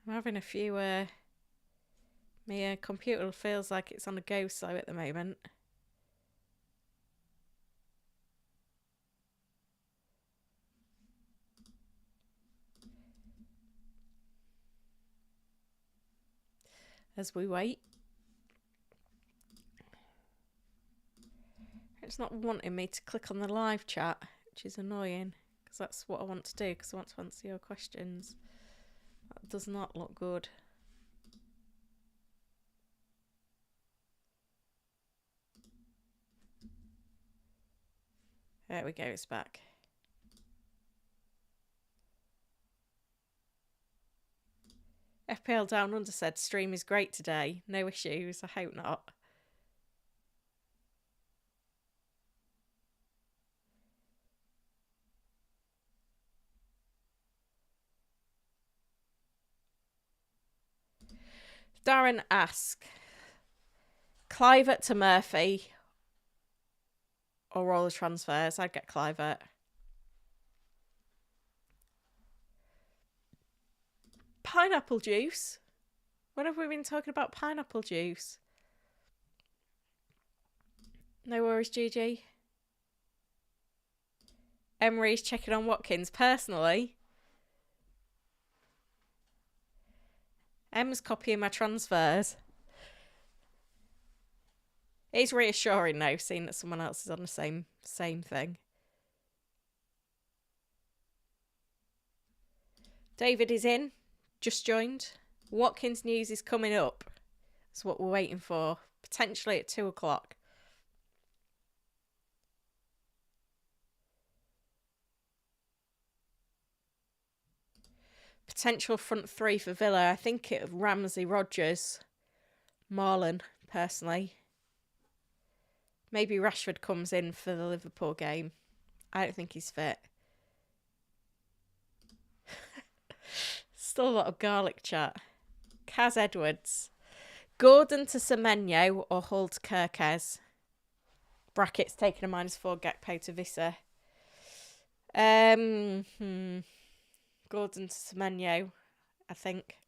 I'm having a few... my computer feels like it's on a go slow at the moment. As we wait. It's not wanting me to click on the live chat, which is annoying, because that's what I want to do, because I want to answer your questions. That does not look good. There we go, it's back. FPL Down Under said stream is great today. No issues. I hope not. Darren asks, Clivert to Murphy or all the transfers? I'd get Clivert. Pineapple juice? When have we been talking about pineapple juice? No worries, GG. Emery's checking on Watkins personally. Em's copying my transfers. It's reassuring though, seeing that someone else is on the same thing. David is in. Just joined. Watkins news is coming up. That's what we're waiting for. Potentially at 2 o'clock. Potential front three for Villa. I think it Ramsey, Rodgers, Marlon, personally. Maybe Rashford comes in for the Liverpool game. I don't think he's fit. Still a lot of garlic chat. Kaz Edwards. Gordon to Semenyo or Hull to Kirkes? Brackets taking a -4 Gakpo to Visser. Gordon to Semenyo, I think.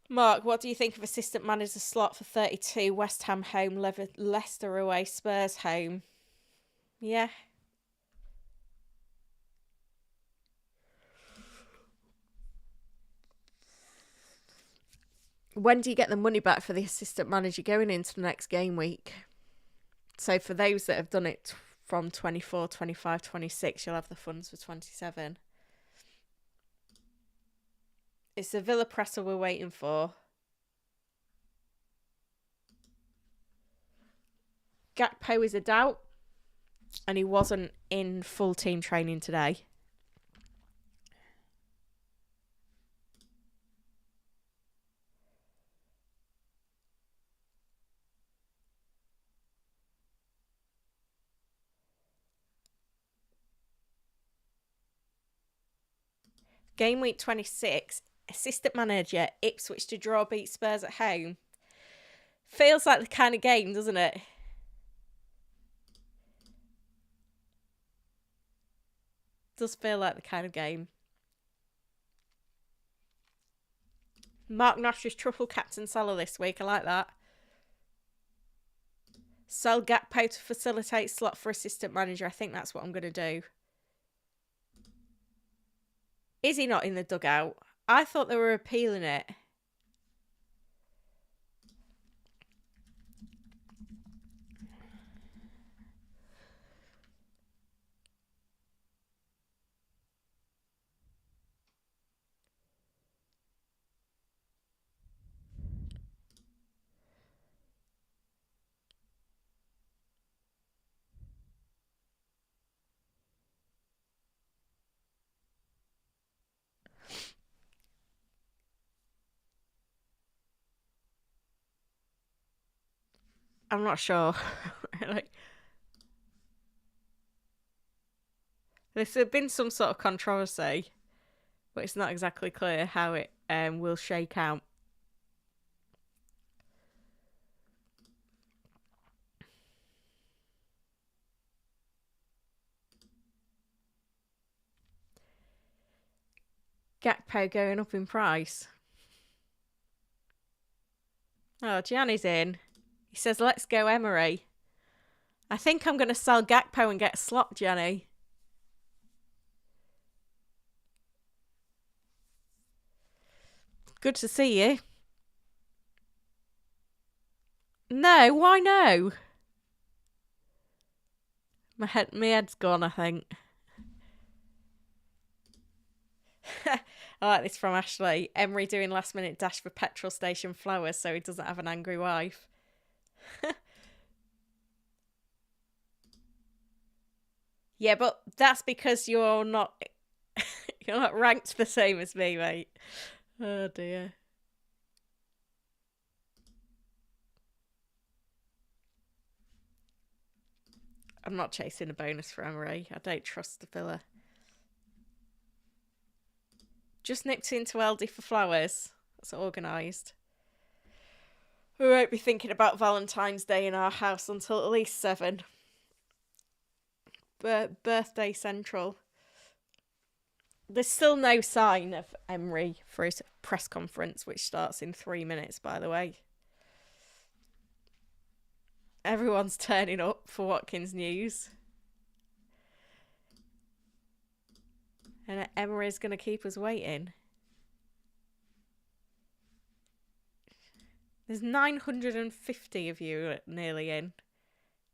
Mark, what do you think of assistant manager slot for 32? West Ham home, Leicester away, Spurs home. Yeah. When do you get the money back for the assistant manager going into the next game week? So for those that have done it from 24, 25, 26, you'll have the funds for 27. It's the Villa presser we're waiting for. Gakpo is a doubt, and he wasn't in full team training today. Game week 26, assistant manager, Ipswich to draw, beat Spurs at home. Feels like the kind of game, doesn't it? Does feel like the kind of game. Mark Nash is triple captain Salah this week. I like that. Sell Gakpo to facilitate slot for assistant manager. I think that's what I'm going to do. Is he not in the dugout? I thought they were appealing it. I'm not sure. Like, there's been some sort of controversy, but it's not exactly clear how it will shake out. Gakpo going up in price. Oh, Gianni's in. He says, let's go Emery. I think I'm going to sell Gakpo and get a slot, Gianni. Good to see you. No, why no? My head's gone, I think. I like this from Ashley. Emery doing last minute dash for petrol station flowers so he doesn't have an angry wife. Yeah, but that's because you're not ranked the same as me, mate. Oh dear. I'm not chasing a bonus for Emery. I don't trust the Villa. Just nipped into LD for flowers. That's organised. We won't be thinking about Valentine's Day in our house until at least 7. Birthday central. There's still no sign of Emery for his press conference, which starts in 3 minutes, by the way. Everyone's turning up for Watkins news. And Emery's going to keep us waiting. There's 950 of you nearly in.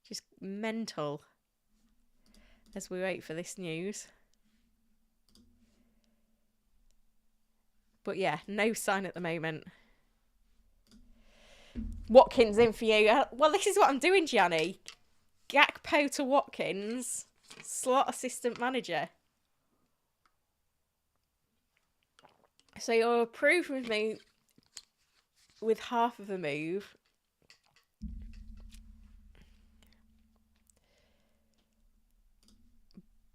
Just mental. As we wait for this news. But yeah, no sign at the moment. Watkins in for you. Well, this is what I'm doing, Gianni. Gakpo to Watkins. Slot assistant manager. So you're approved with me with half of a move.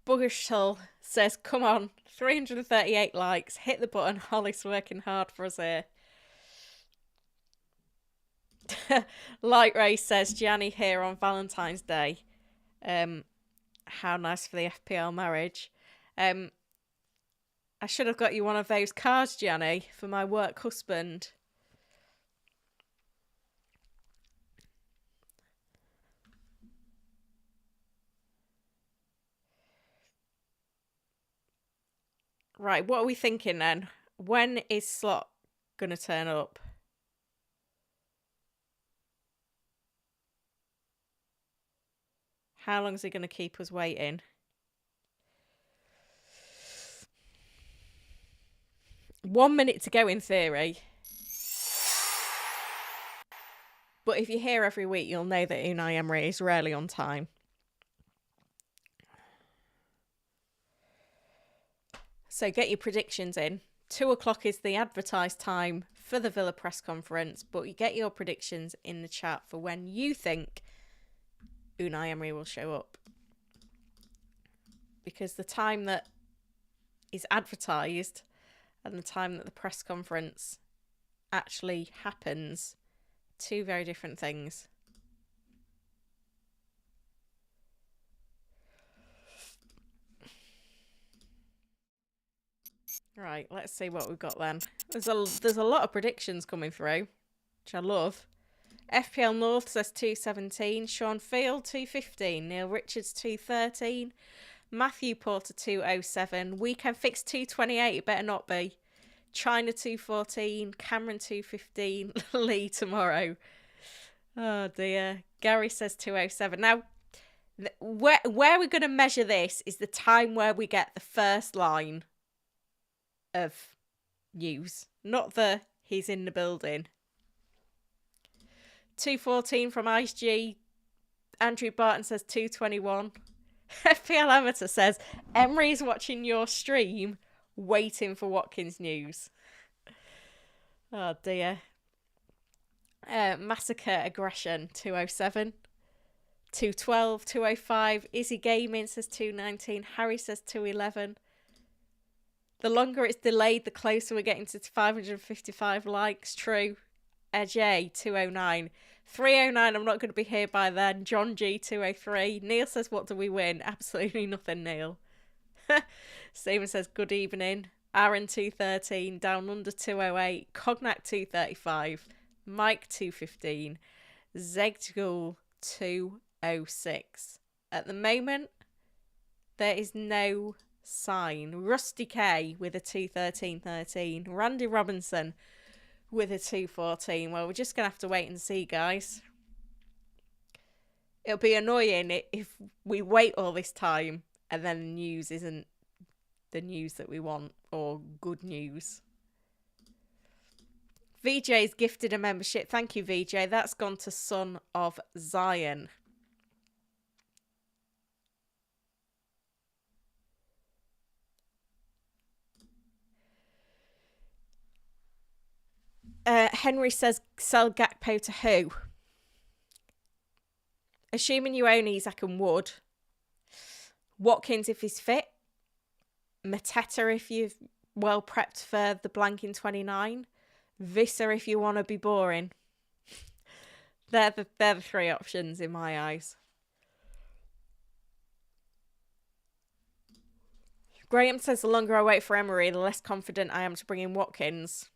Bushel says, come on, 338 likes. Hit the button. Holly's working hard for us here. Light Ray says, Gianni here on Valentine's Day. How nice for the FPL marriage. I should have got you one of those cards, Gianni, for my work husband. Right, what are we thinking then? When is Slot going to turn up? How long is he going to keep us waiting? One minute to go in theory. But if you're here every week, you'll know that Unai Emery is rarely on time. So get your predictions in. 2 o'clock is the advertised time for the Villa press conference, but you get your predictions in the chat for when you think Unai Emery will show up. Because the time that is advertised and the time that the press conference actually happens, 2 very different things. Right, let's see what we've got then. There's a lot of predictions coming through, which I love. FPL North says 217, Sean Field 215, Neil Richards 213, Matthew Porter 207. Weekend Fix 228. It better not be. China 214. Cameron 215. Lee tomorrow. Oh dear. Gary says 207. Now, where we're going to measure this is the time where we get the first line of news, not the he's in the building. 214 from Ice G. Andrew Barton says 221. FPL Amateur says Emery's watching your stream, waiting for Watkins news. Oh dear. Massacre Aggression 207. 212, 205. Izzy Gaming says 219. Harry says 211. The longer it's delayed, the closer we're getting to 555 likes. True. Ajay 209. 309, I'm not going to be here by then. John G 203. Neil says, what do we win? Absolutely nothing, Neil. Stephen says, good evening. Aaron 213. Down Under 208. Cognac 235. Mike 215. Zegtgul 206. At the moment, there is no sign. Rusty K with a 213.13. Randy Robinson with a 214. Well, we're just going to have to wait and see, guys. It'll be annoying if we wait all this time and then the news isn't the news that we want, or good news. VJ's gifted a membership. Thank you, VJ. That's gone to Son of Zion. Henry says, sell Gakpo to who? Assuming you own Isak and Wood. Watkins if he's fit. Mateta if you're well prepped for the blank in 29. Visser if you want to be boring. They're the three options in my eyes. Graham says, the longer I wait for Emery, the less confident I am to bring in Watkins.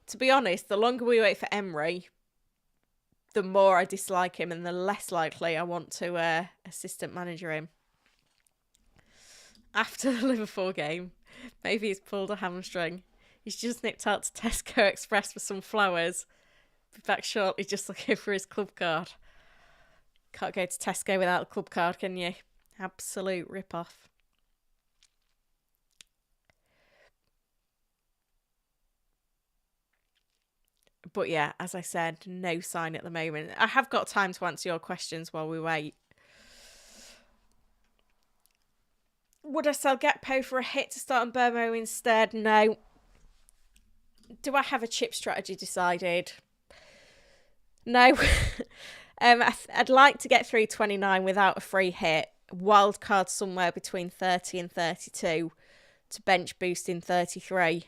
To be honest, the longer we wait for Emery, the more I dislike him and the less likely I want to assistant manager him. After the Liverpool game, maybe he's pulled a hamstring. He's just nipped out to Tesco Express for some flowers. Be back shortly just looking for his club card. Can't go to Tesco without a club card, can you? Absolute rip-off. But yeah, as I said, no sign at the moment. I have got time to answer your questions while we wait. Would I sell Gakpo for a hit to start on Burmo instead? No. Do I have a chip strategy decided? No. I'd like to get through 29 without a free hit. Wild card somewhere between 30 and 32 to bench boost in 33.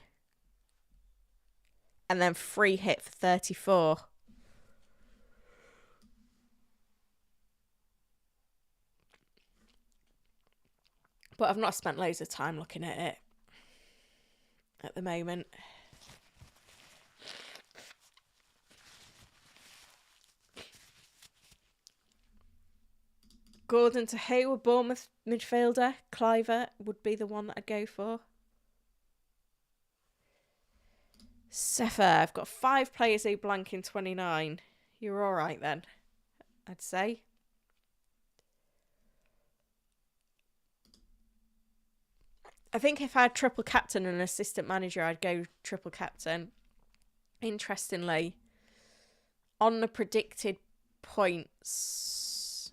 And then free hit for 34. But I've not spent loads of time looking at it at the moment. Gordon to who? A Bournemouth midfielder. Cliver would be the one that I'd go for. Sefer, I've got 5 players who blank in 29. You're all right then, I'd say. I think if I had triple captain and assistant manager, I'd go triple captain. Interestingly, on the predicted points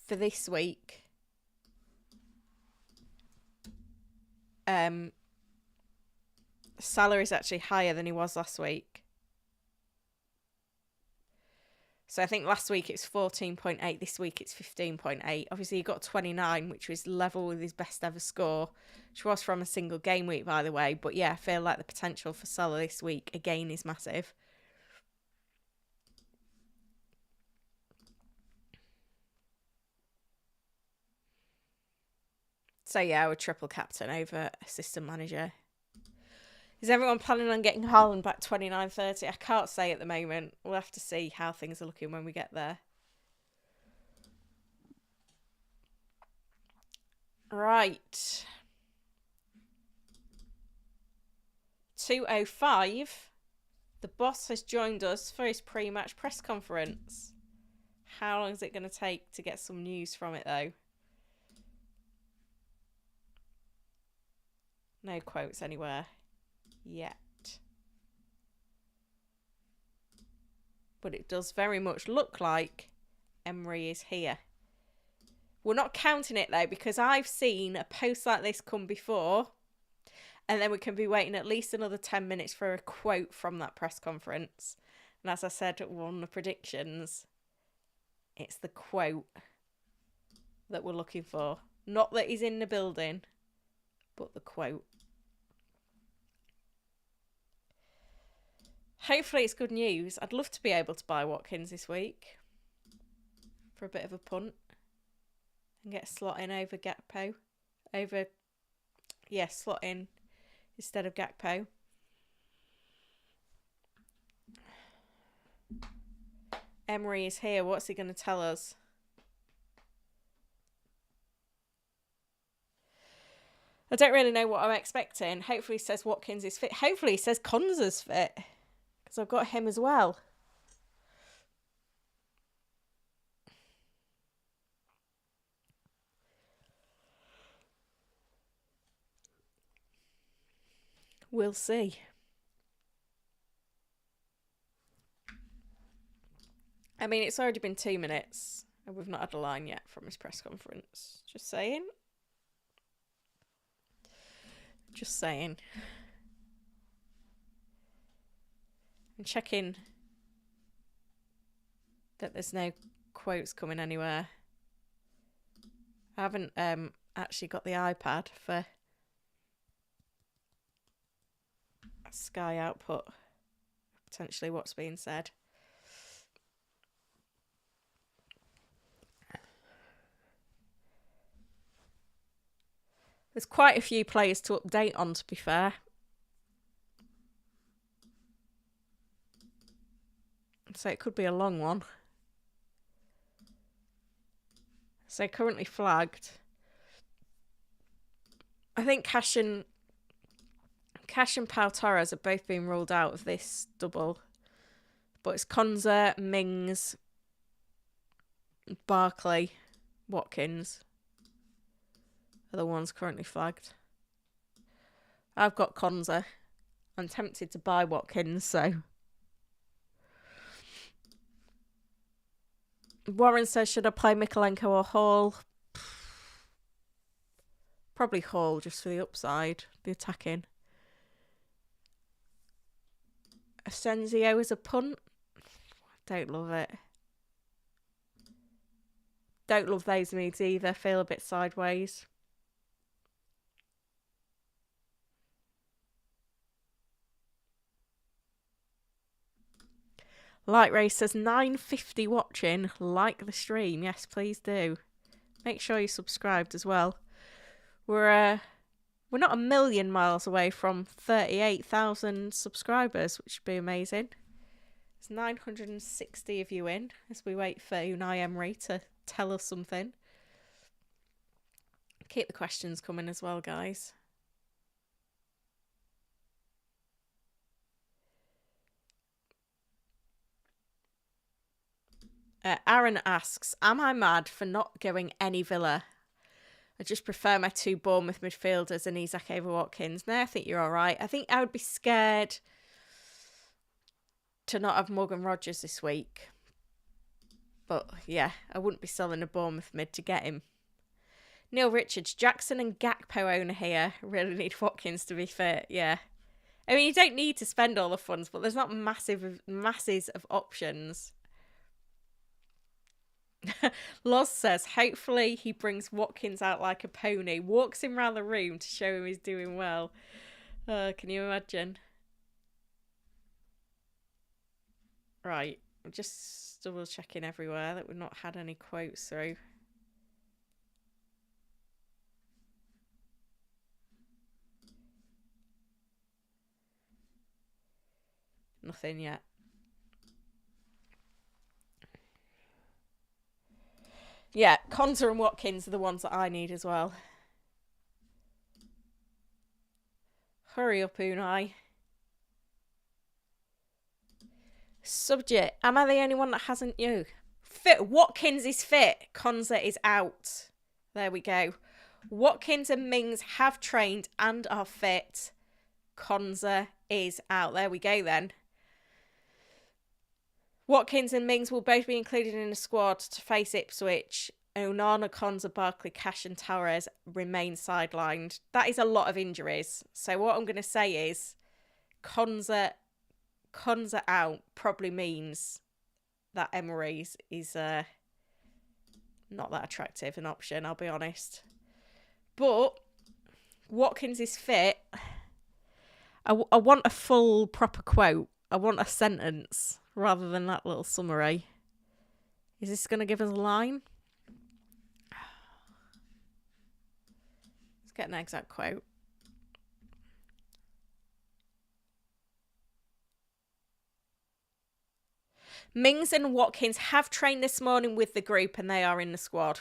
for this week, Salah is actually higher than he was last week. So I think last week it was 14.8. This week it's 15.8. Obviously he got 29, which was level with his best ever score, which was from a single game week, by the way. But yeah, I feel like the potential for Salah this week, again, is massive. So yeah, I would triple captain over assistant manager. Is everyone planning on getting Haaland back 29-30? I can't say at the moment. We'll have to see how things are looking when we get there. Right. 2:05. The boss has joined us for his pre-match press conference. How long is it going to take to get some news from it, though? No quotes anywhere yet. But it does very much look like Emery is here. We're not counting it, though, because I've seen a post like this come before. And then we can be waiting at least another 10 minutes for a quote from that press conference. And as I said, one of the predictions, it's the quote that we're looking for. Not that he's in the building, but the quote. Hopefully it's good news. I'd love to be able to buy Watkins this week for a bit of a punt and get a slot in over Gakpo. Slot in instead of Gakpo. Emery is here. What's he going to tell us? I don't really know what I'm expecting. Hopefully he says Watkins is fit. Hopefully he says Konza's fit, because I've got him as well. We'll see. I mean, it's already been 2 minutes and we've not had a line yet from his press conference. Just saying. Just saying. I'm checking that there's no quotes coming anywhere. I haven't actually got the iPad for Sky output. Potentially what's being said. There's quite a few players to update on, to be fair. So it could be a long one. So currently flagged. I think Cash and Pau Torres have both been ruled out of this double. But it's Konza, Mings, Barkley, Watkins are the ones currently flagged. I've got Konza. I'm tempted to buy Watkins, so. Warren says, should I play Mikolenko or Hall? Probably Hall, just for the upside, the attacking. Asensio is a punt. Don't love it. Don't love those moves either. Feel a bit sideways. Light Ray says 9:50 watching. Like the stream. Yes, please do. Make sure you're subscribed as well. We're not a million miles away from 38,000 subscribers, which would be amazing. There's 960 of you in as we wait for Unai Emery to tell us something. Keep the questions coming as well, guys. Aaron asks, am I mad for not going any Villa? I just prefer my two Bournemouth midfielders and Isak over Watkins. No, I think you're all right. I think I would be scared to not have Morgan Rogers this week. But yeah, I wouldn't be selling a Bournemouth mid to get him. Neil Richards, Jackson and Gakpo owner here. Really need Watkins to be fit. Yeah. I mean, you don't need to spend all the funds, but there's not masses of options. Loz says, hopefully he brings Watkins out like a pony, walks him around the room to show him he's doing well. Can you imagine? Right, I'm just double checking everywhere that we've not had any quotes through. Nothing yet. Yeah, Konza and Watkins are the ones that I need as well. Hurry up, Unai. Subject. Am I the only one that hasn't you? Fit. Watkins is fit. Konza is out. There we go. Watkins and Mings have trained and are fit. Konza is out. There we go then. Watkins and Mings will both be included in the squad to face Ipswich. Onana, Konza, Barkley, Cash and Tavares remain sidelined. That is a lot of injuries. So what I'm going to say is Konza out probably means that Emery's is not that attractive an option, I'll be honest. But Watkins is fit. I want a full proper quote. I want a sentence rather than that little summary. Is this going to give us a line? Let's get an exact quote. Mings and Watkins have trained this morning with the group and they are in the squad.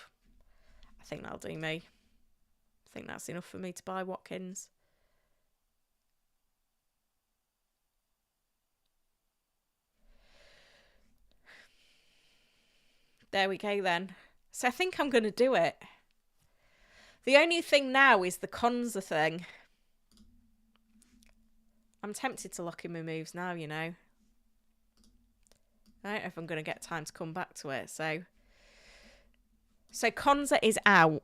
I think that'll do me. I think that's enough for me to buy Watkins. There we go then. So I think I'm going to do it. The only thing now is the Konza thing. I'm tempted to lock in my moves now, you know. I don't know if I'm going to get time to come back to it. So Konza is out.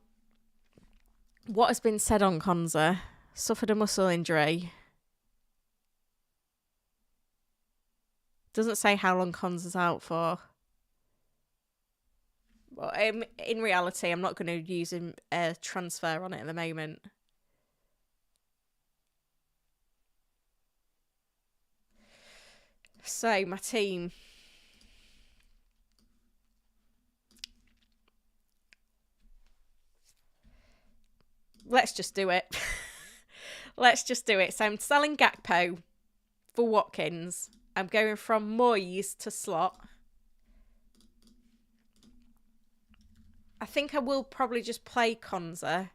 What has been said on Konza? Suffered a muscle injury. Doesn't say how long Konza's out for. Well, in reality, I'm not going to use a transfer on it at the moment. So, my team. Let's just do it. Let's just do it. So, I'm selling Gakpo for Watkins. I'm going from Moyes to Slot. I think I will probably just play Konza.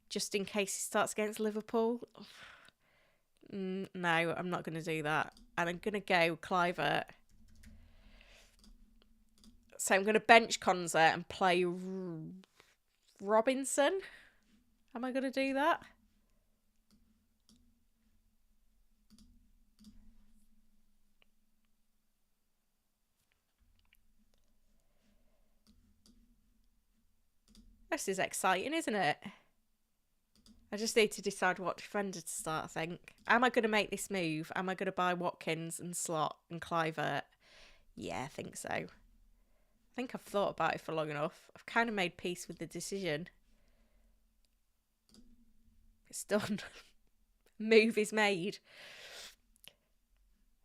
Just in case he starts against Liverpool. No, I'm not going to do that. And I'm going to go Kluivert. So I'm going to bench Konza and play Robinson. Am I going to do that? This is exciting, isn't it? I just need to decide what defender to start, I think. Am I going to make this move? Am I going to buy Watkins and Slot and Kluivert? Yeah, I think so. I think I've thought about it for long enough. I've kind of made peace with the decision. It's done. Move is made.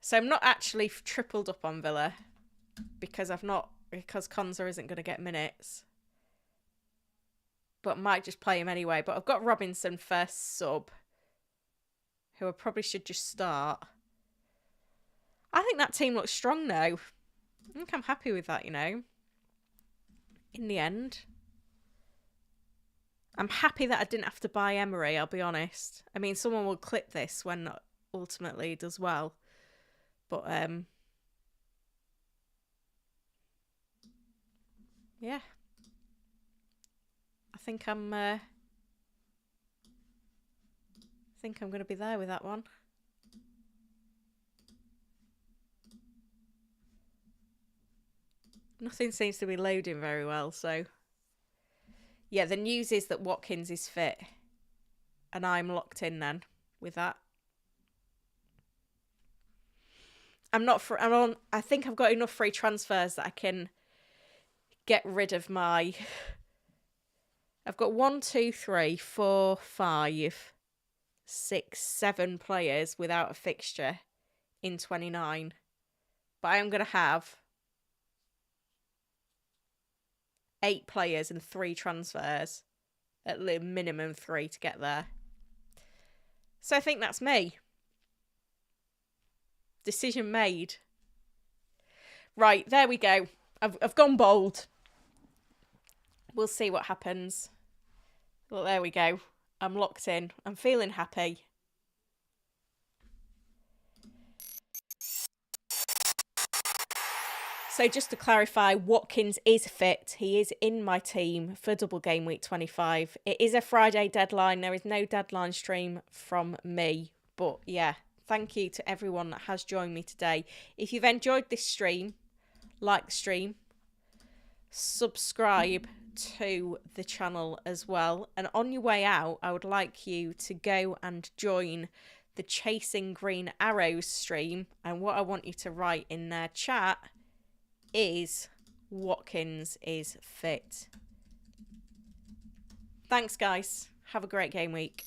So I'm not actually tripled up on Villa because Konza isn't going to get minutes. But might just play him anyway. But I've got Robinson first sub, who I probably should just start. I think that team looks strong now. I think I'm happy with that, you know. In the end. I'm happy that I didn't have to buy Emery, I'll be honest. I mean, someone will clip this when ultimately he does well. But, yeah. I think I'm going to be there with that one. Nothing seems to be loading very well, so yeah, the news is that Watkins is fit, and I'm locked in then with that. I think I've got enough free transfers that I can get rid of my. I've got 1, 2, 3, 4, 5, 6, 7 players without a fixture in 29. But I am going to have 8 players and 3 transfers. At the minimum 3 to get there. So I think that's me. Decision made. Right, there we go. I've gone bold. We'll see what happens. Well, there we go. I'm locked in. I'm feeling happy. So just to clarify, Watkins is fit. He is in my team for double game week 25. It is a Friday deadline. There is no deadline stream from me. But yeah, thank you to everyone that has joined me today. If you've enjoyed this stream, like the stream, subscribe to the channel as well. And on your way out, I would like you to go and join the Chasing Green Arrows stream. And what I want you to write in their chat is Watkins is fit. Thanks, guys. Have a great game week.